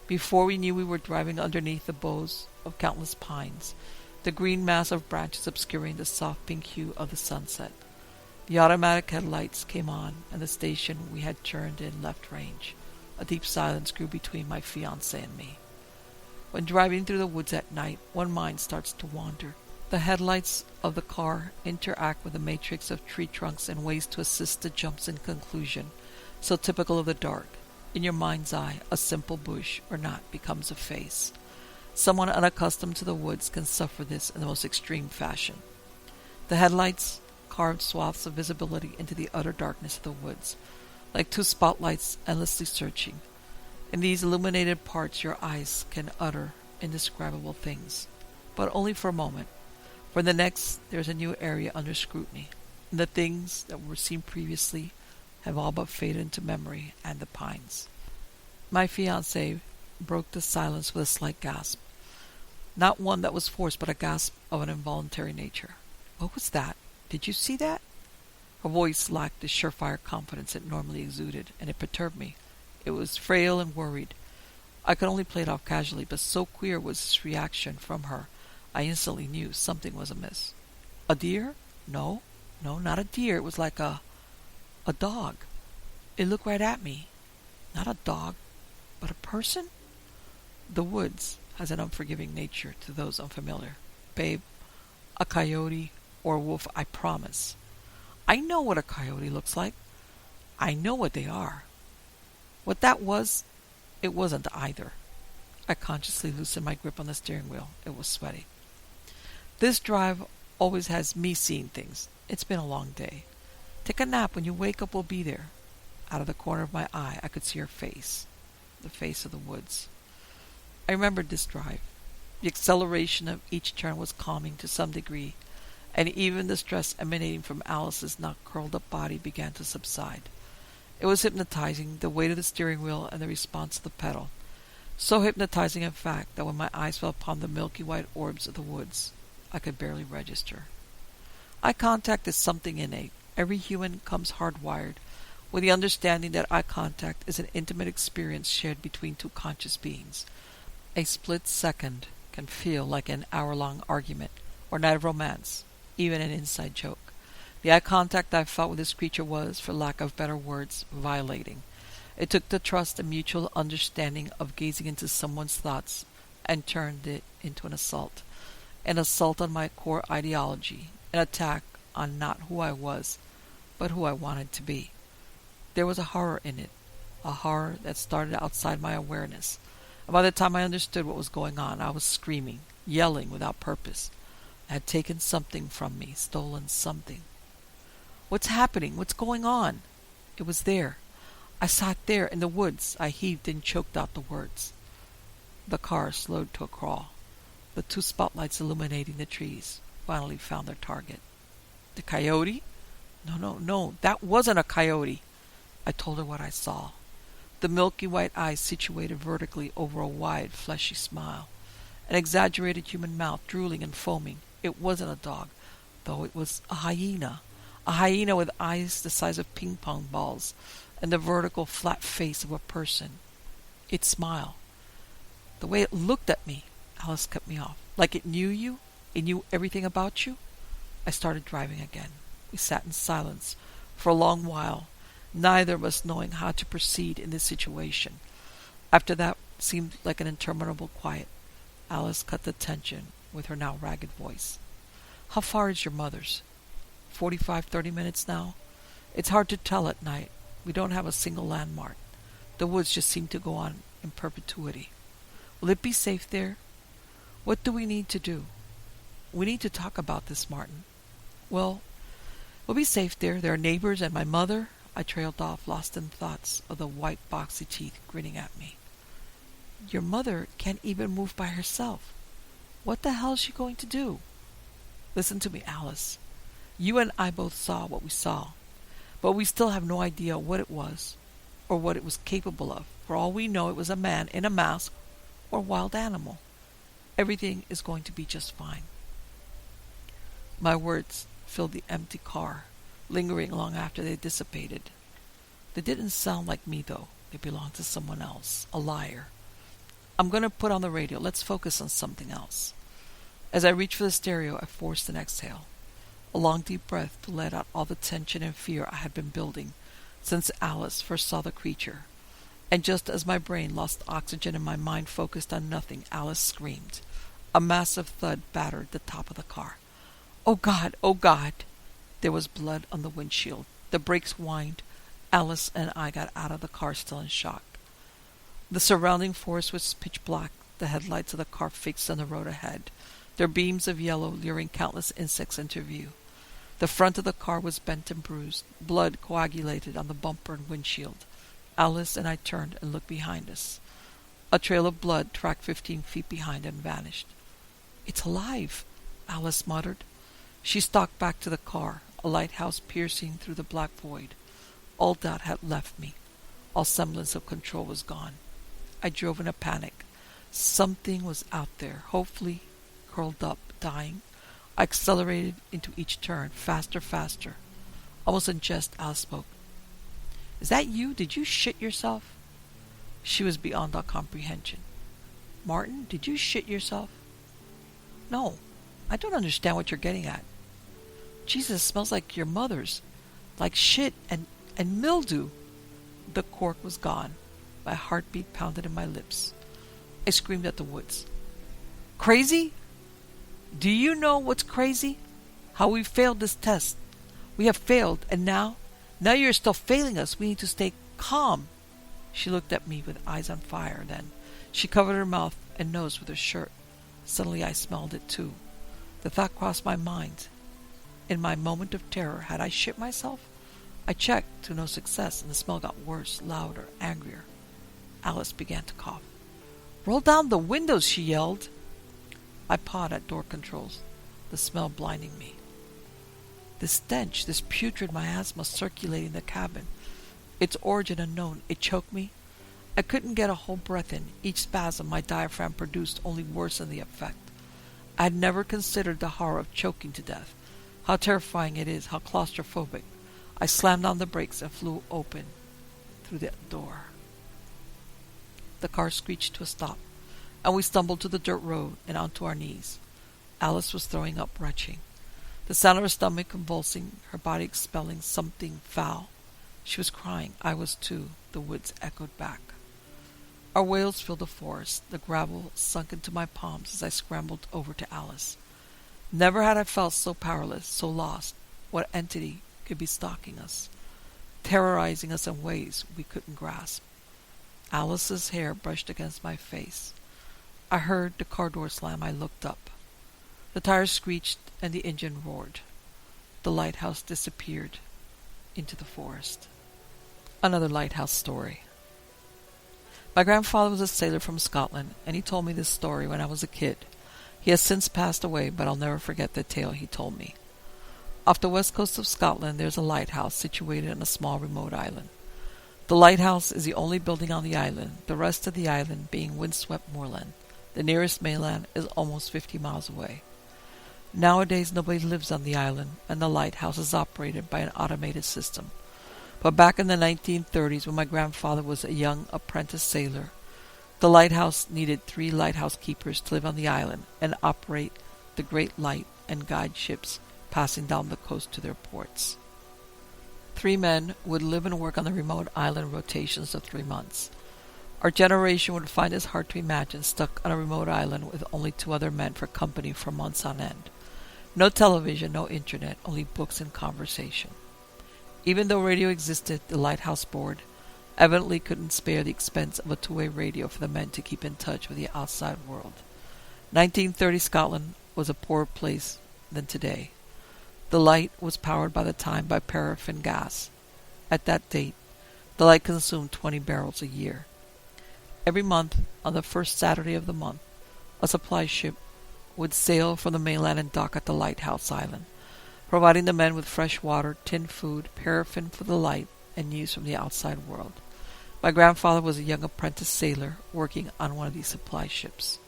Before we knew we were driving underneath the boughs of countless pines, the green mass of branches obscuring the soft pink hue of the sunset. The automatic headlights came on, and the station we had turned in left range. A deep silence grew between my fiancé and me. When driving through the woods at night, one mind starts to wander. The headlights of the car interact with the matrix of tree trunks in ways to assist the jumps in conclusion, so typical of the dark. In your mind's eye, a simple bush or knot becomes a face. Someone unaccustomed to the woods can suffer this in the most extreme fashion. The headlights carved swaths of visibility into the utter darkness of the woods, like two spotlights endlessly searching. In these illuminated parts your eyes can utter indescribable things, but only for a moment. For the next, there is a new area under scrutiny, and the things that were seen previously have all but faded into memory and the pines. My fiancé broke the silence with a slight gasp. Not one that was forced, but a gasp of an involuntary nature. What was that? Did you see that? Her voice lacked the surefire confidence it normally exuded, and it perturbed me. It was frail and worried. I could only play it off casually, but so queer was this reaction from her, I instantly knew something was amiss. A deer? No, not a deer. It was like a dog. It looked right at me. Not a dog, but a person? The woods has an unforgiving nature to those unfamiliar. Babe, a coyote or a wolf, I promise. I know what a coyote looks like. I know what they are. What that was, it wasn't either. I consciously loosened my grip on the steering wheel. It was sweaty. This drive always has me seeing things. It's been a long day. Take a nap. When you wake up, we'll be there. Out of the corner of my eye, I could see her face, the face of the woods. I remembered this drive. The acceleration of each turn was calming to some degree, and even the stress emanating from Alice's now curled-up body began to subside. It was hypnotizing, the weight of the steering wheel and the response of the pedal. So hypnotizing, in fact, that when my eyes fell upon the milky white orbs of the woods, I could barely register. Eye contact is something innate. Every human comes hardwired with the understanding that eye contact is an intimate experience shared between two conscious beings. A split second can feel like an hour-long argument or night of romance, even an inside joke. The eye contact I felt with this creature was, for lack of better words, violating. It took the trust and mutual understanding of gazing into someone's thoughts and turned it into an assault. An assault on my core ideology, an attack on not who I was, but who I wanted to be. There was a horror in it, a horror that started outside my awareness. And by the time I understood what was going on, I was screaming, yelling without purpose. I had taken something from me, stolen something. What's happening? What's going on? It was there. I saw it there in the woods. I heaved and choked out the words. The car slowed to a crawl. The two spotlights illuminating the trees finally found their target. The coyote? No, that wasn't a coyote. I told her what I saw. The milky white eyes situated vertically over a wide, fleshy smile. An exaggerated human mouth drooling and foaming. It wasn't a dog, though it was a hyena. A hyena with eyes the size of ping-pong balls and the vertical flat face of a person. Its smile. The way it looked at me. Alice cut me off. Like it knew you? It knew everything about you? I started driving again. We sat in silence for a long while, neither of us knowing how to proceed in this situation. After that seemed like an interminable quiet. Alice cut the tension with her now ragged voice. How far is your mother's? 30 minutes now? It's hard to tell at night. We don't have a single landmark. The woods just seem to go on in perpetuity. Will it be safe there? What do we need to do? We need to talk about this, Martin. Well, we'll be safe there. There are neighbors and my mother. I trailed off, lost in thoughts of the white boxy teeth grinning at me. Your mother can't even move by herself. What the hell is she going to do? Listen to me, Alice. You and I both saw what we saw, but we still have no idea what it was or what it was capable of. For all we know, it was a man in a mask or a wild animal. Everything is going to be just fine. My words filled the empty car, lingering long after they dissipated. They didn't sound like me, though. They belonged to someone else, a liar. I'm going to put on the radio. Let's focus on something else. As I reached for the stereo, I forced an exhale, a long deep breath to let out all the tension and fear I had been building since Alice first saw the creature. And just as my brain lost oxygen and my mind focused on nothing, Alice screamed. A massive thud battered the top of the car. Oh, God! Oh, God! There was blood on the windshield. The brakes whined. Alice and I got out of the car still in shock. The surrounding forest was pitch black, the headlights of the car fixed on the road ahead, their beams of yellow luring countless insects into view. The front of the car was bent and bruised, blood coagulated on the bumper and windshield. Alice and I turned and looked behind us. A trail of blood tracked 15 feet behind and vanished. It's alive, Alice muttered. She stalked back to the car, a lighthouse piercing through the black void. All doubt had left me. All semblance of control was gone. I drove in a panic. Something was out there, hopefully curled up, dying. I accelerated into each turn, faster, faster. Almost in jest, Alice spoke. Is that you? Did you shit yourself? She was beyond all comprehension. Martin, did you shit yourself? No, I don't understand what you're getting at. Jesus, it smells like your mother's. Like shit and mildew. The cork was gone. My heartbeat pounded in my lips. I screamed at the woods. Crazy? Do you know what's crazy? How we failed this test. We have failed, and now you're still failing us. We need to stay calm. She looked at me with eyes on fire. Then she covered her mouth and nose with her shirt. Suddenly I smelled it too. The thought crossed my mind. In my moment of terror, had I shit myself? I checked to no success, and the smell got worse, louder, angrier. Alice began to cough. Roll down the windows, she yelled. I pawed at door controls, the smell blinding me. The stench, this putrid miasma circulating the cabin, its origin unknown, it choked me. I couldn't get a whole breath in. Each spasm my diaphragm produced only worsened the effect. I had never considered the horror of choking to death, how terrifying it is, how claustrophobic. I slammed on the brakes and flew open through the door. The car screeched to a stop, and we stumbled to the dirt road and onto our knees. Alice was throwing up, retching. The sound of her stomach convulsing, her body expelling something foul. She was crying. I was too. The woods echoed back. Our wails filled the forest. The gravel sunk into my palms as I scrambled over to Alice. Never had I felt so powerless, so lost. What entity could be stalking us, terrorizing us in ways we couldn't grasp? Alice's hair brushed against my face. I heard the car door slam. I looked up. The tires screeched and the engine roared. The lighthouse disappeared into the forest. Another lighthouse story. My grandfather was a sailor from Scotland, and he told me this story when I was a kid. He has since passed away, but I'll never forget the tale he told me. Off the west coast of Scotland, there's a lighthouse situated on a small remote island. The lighthouse is the only building on the island, the rest of the island being windswept moorland. The nearest mainland is almost 50 miles away. Nowadays, nobody lives on the island, and the lighthouse is operated by an automated system. But back in the 1930s, when my grandfather was a young apprentice sailor, the lighthouse needed 3 lighthouse keepers to live on the island and operate the great light and guide ships passing down the coast to their ports. 3 men would live and work on the remote island rotations of 3 months. Our generation would find it hard to imagine stuck on a remote island with only 2 other men for company for months on end. No television, no internet, only books and conversation. Even though radio existed, the lighthouse board evidently couldn't spare the expense of a 2-way radio for the men to keep in touch with the outside world. 1930 Scotland was a poorer place than today. The light was powered by the time by paraffin gas. At that date, the light consumed 20 barrels a year. Every month, on the first Saturday of the month, a supply ship would sail from the mainland and dock at the lighthouse island, providing the men with fresh water, tinned food, paraffin for the light, and news from the outside world. My grandfather was a young apprentice sailor working on one of these supply ships.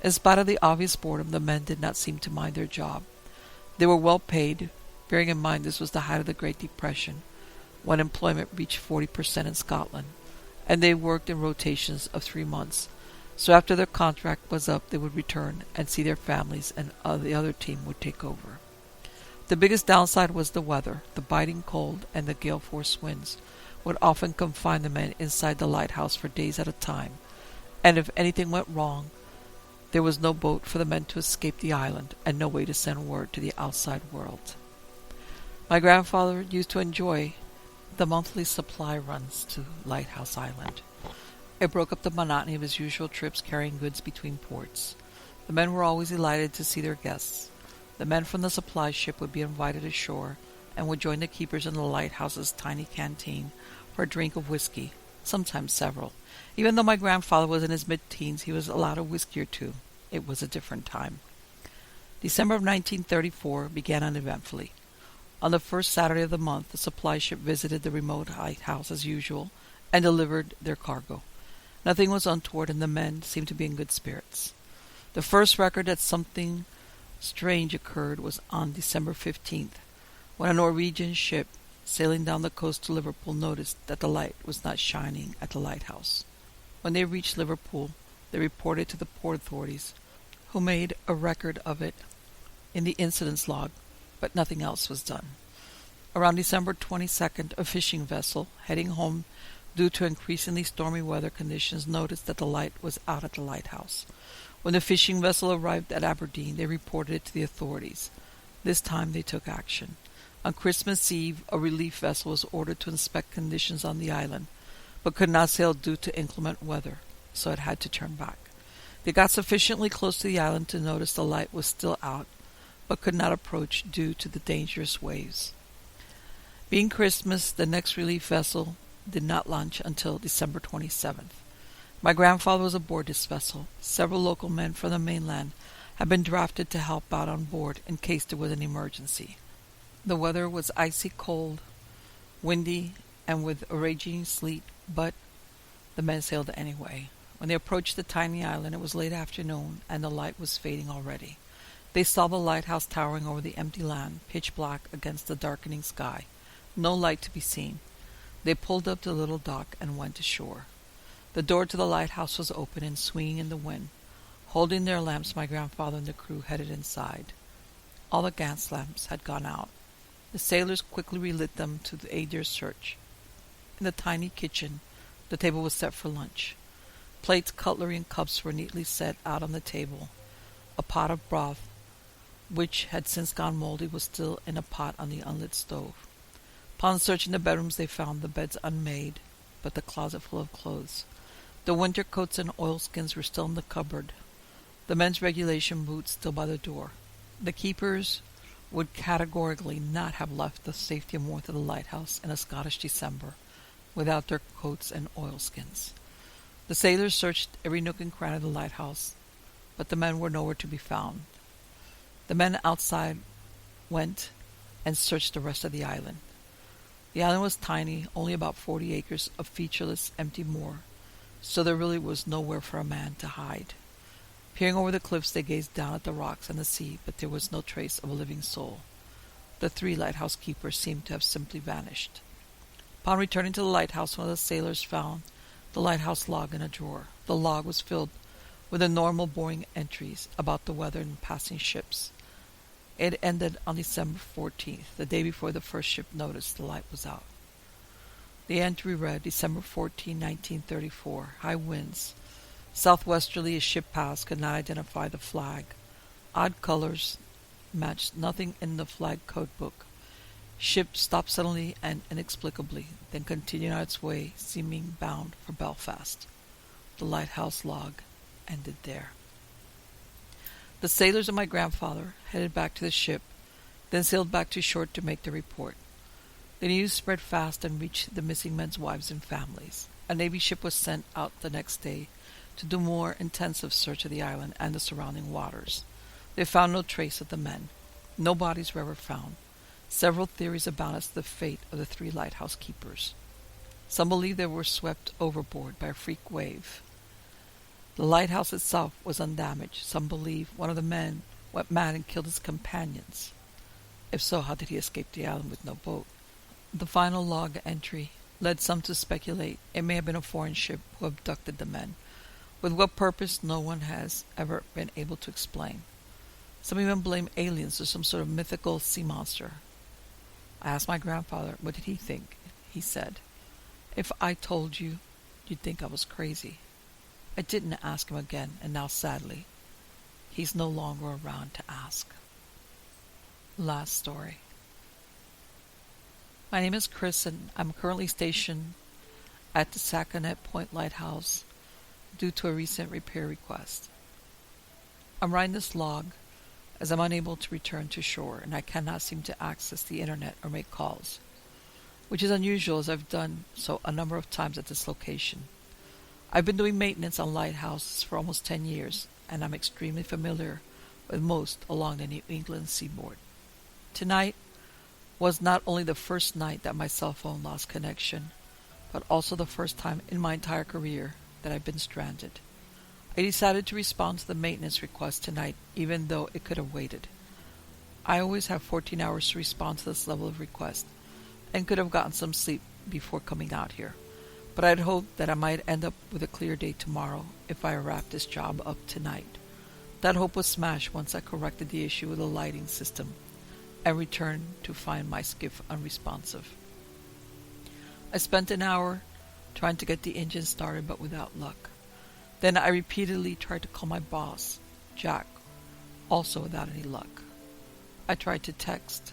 In spite of the obvious boredom, the men did not seem to mind their job. They were well paid, bearing in mind this was the height of the Great Depression, when employment reached 40% in Scotland, and they worked in rotations of 3 months. So after their contract was up, they would return and see their families, and the other team would take over. The biggest downside was the weather. The biting cold and the gale-force winds would often confine the men inside the lighthouse for days at a time, and if anything went wrong, there was no boat for the men to escape the island, and no way to send word to the outside world. My grandfather used to enjoy the monthly supply runs to Lighthouse Island. It broke up the monotony of his usual trips carrying goods between ports. The men were always delighted to see their guests. The men from the supply ship would be invited ashore and would join the keepers in the lighthouse's tiny canteen for a drink of whiskey, sometimes several. Even though my grandfather was in his mid-teens, he was allowed a whiskey or 2. It was a different time. December of 1934 began uneventfully. On the first Saturday of the month, the supply ship visited the remote lighthouse as usual and delivered their cargo. Nothing was untoward, and the men seemed to be in good spirits. The first record that something strange occurred was on December 15th, when a Norwegian ship sailing down the coast to Liverpool noticed that the light was not shining at the lighthouse. When they reached Liverpool, they reported to the port authorities, who made a record of it in the incidents log, but nothing else was done. Around December 22nd, a fishing vessel heading home due to increasingly stormy weather conditions noticed that the light was out at the lighthouse. When the fishing vessel arrived at Aberdeen, they reported it to the authorities. This time they took action. On Christmas Eve, a relief vessel was ordered to inspect conditions on the island, but could not sail due to inclement weather, so it had to turn back. They got sufficiently close to the island to notice the light was still out, but could not approach due to the dangerous waves. Being Christmas, the next relief vessel did not launch until December 27th. My grandfather was aboard this vessel. Several local men from the mainland had been drafted to help out on board in case there was an emergency. The weather was icy cold, windy, and with a raging sleet, but the men sailed anyway. When they approached the tiny island, it was late afternoon, and the light was fading already. They saw the lighthouse towering over the empty land, pitch black against the darkening sky. No light to be seen. They pulled up to the little dock and went ashore. The door to the lighthouse was open and swinging in the wind. Holding their lamps, my grandfather and the crew headed inside. All the gas lamps had gone out. The sailors quickly relit them to aid their search. In the tiny kitchen, the table was set for lunch. Plates, cutlery, and cups were neatly set out on the table. A pot of broth, which had since gone moldy, was still in a pot on the unlit stove. Upon searching the bedrooms, they found the beds unmade, but the closet full of clothes. The winter coats and oilskins were still in the cupboard. The men's regulation boots still by the door. The keepers would categorically not have left the safety and warmth of the lighthouse in a Scottish December without their coats and oilskins. The sailors searched every nook and cranny of the lighthouse, but the men were nowhere to be found. The men outside went and searched the rest of the island. The island was tiny, only about 40 acres of featureless, empty moor, so there really was nowhere for a man to hide. Peering over the cliffs, they gazed down at the rocks and the sea, but there was no trace of a living soul. The 3 lighthouse keepers seemed to have simply vanished. Upon returning to the lighthouse, one of the sailors found the lighthouse log in a drawer. The log was filled with the normal boring entries about the weather and passing ships. It ended on December 14th, the day before the first ship noticed the light was out. The entry read, December 14, 1934, high winds. Southwesterly, a ship passed, could not identify the flag. Odd colors matched nothing in the flag code book. Ship stopped suddenly and inexplicably, then continued on its way, seeming bound for Belfast. The lighthouse log ended there. The sailors and my grandfather headed back to the ship, then sailed back to shore to make the report. The news spread fast and reached the missing men's wives and families. A Navy ship was sent out the next day to do more intensive search of the island and the surrounding waters. They found no trace of the men. No bodies were ever found. Several theories abound as to the fate of the 3 lighthouse keepers. Some believe they were swept overboard by a freak wave. The lighthouse itself was undamaged. Some believe one of the men went mad and killed his companions. If so, how did he escape the island with no boat? The final log entry led some to speculate it may have been a foreign ship who abducted the men. With what purpose, no one has ever been able to explain. Some even blame aliens or some sort of mythical sea monster. I asked my grandfather, what did he think? He said, if I told you, you'd think I was crazy. I didn't ask him again, and now, sadly, he's no longer around to ask. Last story. My name is Chris, and I'm currently stationed at the Saconet Point Lighthouse due to a recent repair request. I'm writing this log as I'm unable to return to shore, and I cannot seem to access the internet or make calls, which is unusual as I've done so a number of times at this location. I've been doing maintenance on lighthouses for almost 10 years, and I'm extremely familiar with most along the New England seaboard. Tonight was not only the first night that my cell phone lost connection, but also the first time in my entire career that I've been stranded. I decided to respond to the maintenance request tonight, even though it could have waited. I always have 14 hours to respond to this level of request, and could have gotten some sleep before coming out here. But I'd hoped that I might end up with a clear day tomorrow if I wrapped this job up tonight. That hope was smashed once I corrected the issue with the lighting system and returned to find my skiff unresponsive. I spent an hour trying to get the engine started, but without luck. Then I repeatedly tried to call my boss, Jack, also without any luck. I tried to text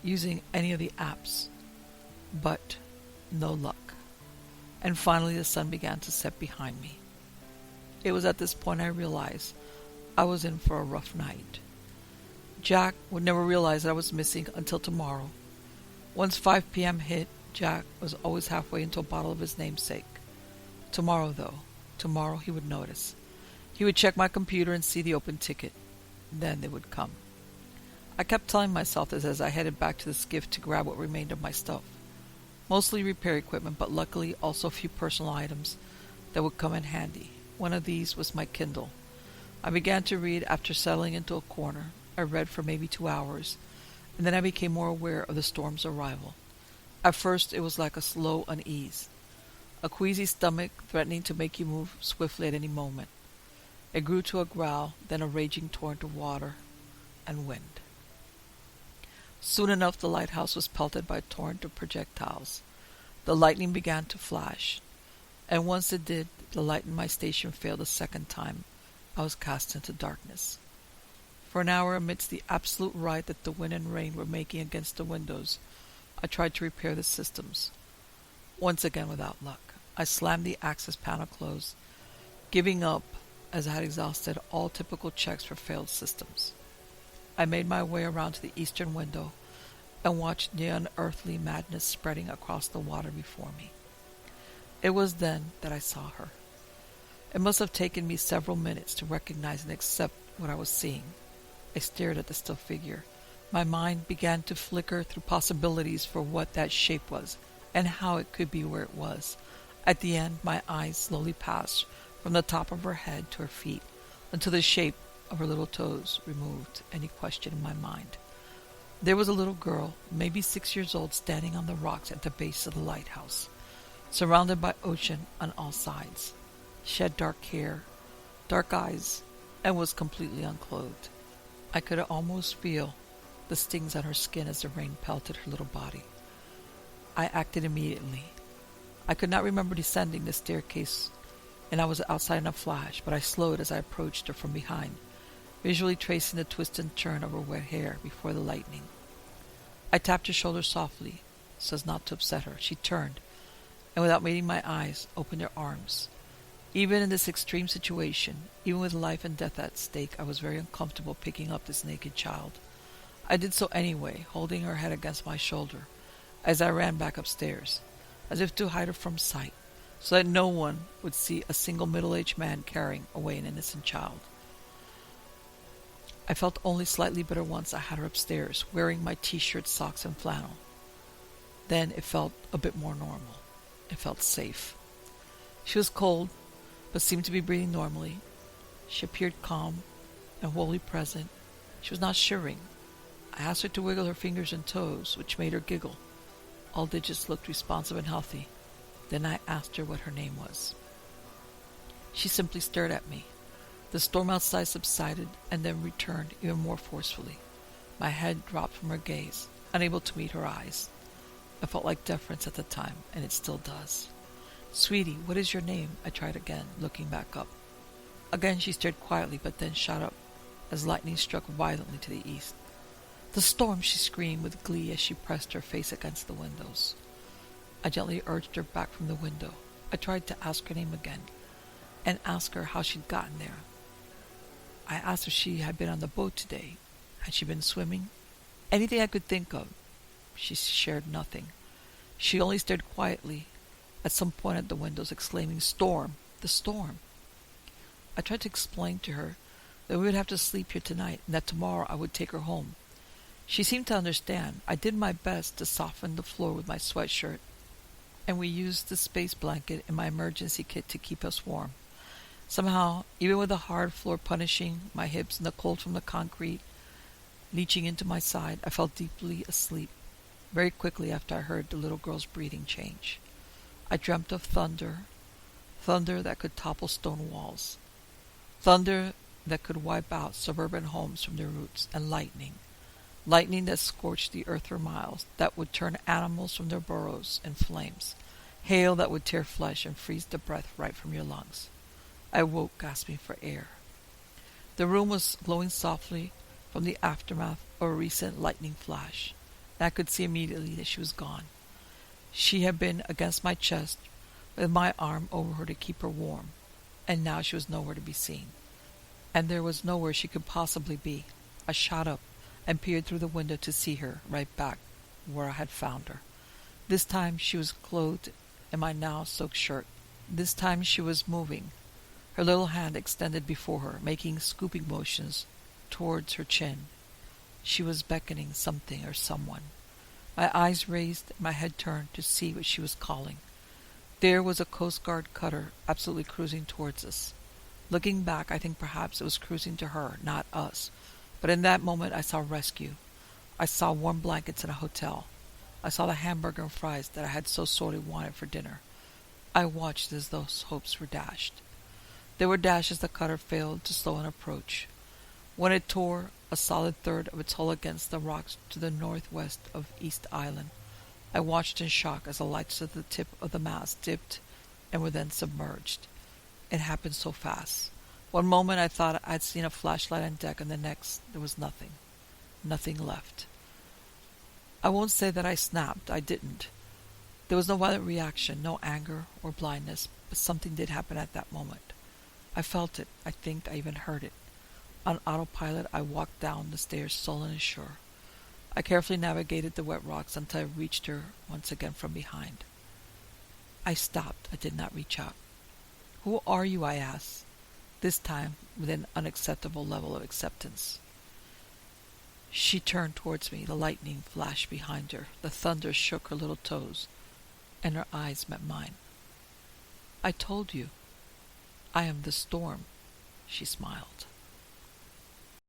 using any of the apps, but no luck. And finally the sun began to set behind me. It was at this point I realized I was in for a rough night. Jack would never realize that I was missing until tomorrow. Once 5 p.m. hit, Jack was always halfway into a bottle of his namesake. Tomorrow, though, tomorrow he would notice. He would check my computer and see the open ticket. Then they would come. I kept telling myself this as I headed back to the skiff to grab what remained of my stuff. Mostly repair equipment, but luckily also a few personal items that would come in handy. One of these was my Kindle. I began to read after settling into a corner. I read for maybe 2 hours, and then I became more aware of the storm's arrival. At first it was like a slow unease, a queasy stomach threatening to make you move swiftly at any moment. It grew to a growl, then a raging torrent of water and wind. Soon enough the lighthouse was pelted by a torrent of projectiles. The lightning began to flash, and once it did, the light in my station failed a second time. I was cast into darkness. For an hour, amidst the absolute riot that the wind and rain were making against the windows, I tried to repair the systems. Once again without luck. I slammed the access panel closed, giving up as I had exhausted all typical checks for failed systems. I made my way around to the eastern window and watched the unearthly madness spreading across the water before me. It was then that I saw her. It must have taken me several minutes to recognize and accept what I was seeing. I stared at the still figure. My mind began to flicker through possibilities for what that shape was and how it could be where it was. At the end, my eyes slowly passed from the top of her head to her feet until the shape of her little toes removed any question in my mind. There was a little girl, maybe 6 years old, standing on the rocks at the base of the lighthouse, surrounded by ocean on all sides. She had dark hair, dark eyes, and was completely unclothed. I could almost feel the stings on her skin as the rain pelted her little body. I acted immediately. I could not remember descending the staircase, and I was outside in a flash, but I slowed as I approached her from behind, visually tracing the twist and turn of her wet hair before the lightning. I tapped her shoulder softly, so as not to upset her. She turned, and without meeting my eyes, opened her arms. Even in this extreme situation, even with life and death at stake, I was very uncomfortable picking up this naked child. I did so anyway, holding her head against my shoulder, as I ran back upstairs, as if to hide her from sight, so that no one would see a single middle-aged man carrying away an innocent child. I felt only slightly better once I had her upstairs, wearing my t-shirt, socks, and flannel. Then it felt a bit more normal. It felt safe. She was cold, but seemed to be breathing normally. She appeared calm and wholly present. She was not shivering. I asked her to wiggle her fingers and toes, which made her giggle. All digits looked responsive and healthy. Then I asked her what her name was. She simply stared at me. The storm outside subsided and then returned even more forcefully. My head dropped from her gaze, unable to meet her eyes. I felt like deference at the time, and it still does. "Sweetie, what is your name?" I tried again, looking back up. Again she stared quietly, but then shot up as lightning struck violently to the east. "The storm!" she screamed with glee as she pressed her face against the windows. I gently urged her back from the window. I tried to ask her name again, and ask her how she'd gotten there. I asked if she had been on the boat today. Had she been swimming? Anything I could think of. She shared nothing. She only stared quietly, at some point at the windows, exclaiming, "Storm! The storm!" I tried to explain to her that we would have to sleep here tonight, and that tomorrow I would take her home. She seemed to understand. I did my best to soften the floor with my sweatshirt, and we used the space blanket in my emergency kit to keep us warm. Somehow, even with the hard floor punishing my hips and the cold from the concrete leaching into my side, I fell deeply asleep very quickly after I heard the little girl's breathing change. I dreamt of thunder, thunder that could topple stone walls, thunder that could wipe out suburban homes from their roots, and lightning, lightning that scorched the earth for miles, that would turn animals from their burrows in flames, hail that would tear flesh and freeze the breath right from your lungs. I woke, gasping for air. The room was glowing softly from the aftermath of a recent lightning flash, and I could see immediately that she was gone. She had been against my chest, with my arm over her to keep her warm, and now she was nowhere to be seen. And there was nowhere she could possibly be. I shot up and peered through the window to see her right back where I had found her. This time she was clothed in my now soaked shirt. This time she was moving, her little hand extended before her, making scooping motions towards her chin. She was beckoning something or someone. My eyes raised and my head turned to see what she was calling. There was a Coast Guard cutter absolutely cruising towards us. Looking back, I think perhaps it was cruising to her, not us. But in that moment I saw rescue. I saw warm blankets in a hotel. I saw the hamburger and fries that I had so sorely wanted for dinner. I watched as those hopes were dashed. They were dashed as the cutter failed to slow an approach. When it tore a solid third of its hull against the rocks to the northwest of East Island, I watched in shock as the lights at the tip of the mast dipped and were then submerged. It happened so fast. One moment I thought I'd seen a flashlight on deck, and the next there was nothing. Nothing left. I won't say that I snapped. I didn't. There was no violent reaction, no anger or blindness, but something did happen at that moment. I felt it. I think I even heard it. On autopilot, I walked down the stairs sullen and sure. I carefully navigated the wet rocks until I reached her once again from behind. I stopped. I did not reach out. "Who are you?" I asked, this time with an unacceptable level of acceptance. She turned towards me. The lightning flashed behind her. The thunder shook her little toes, and her eyes met mine. "I told you. I am the storm," she smiled.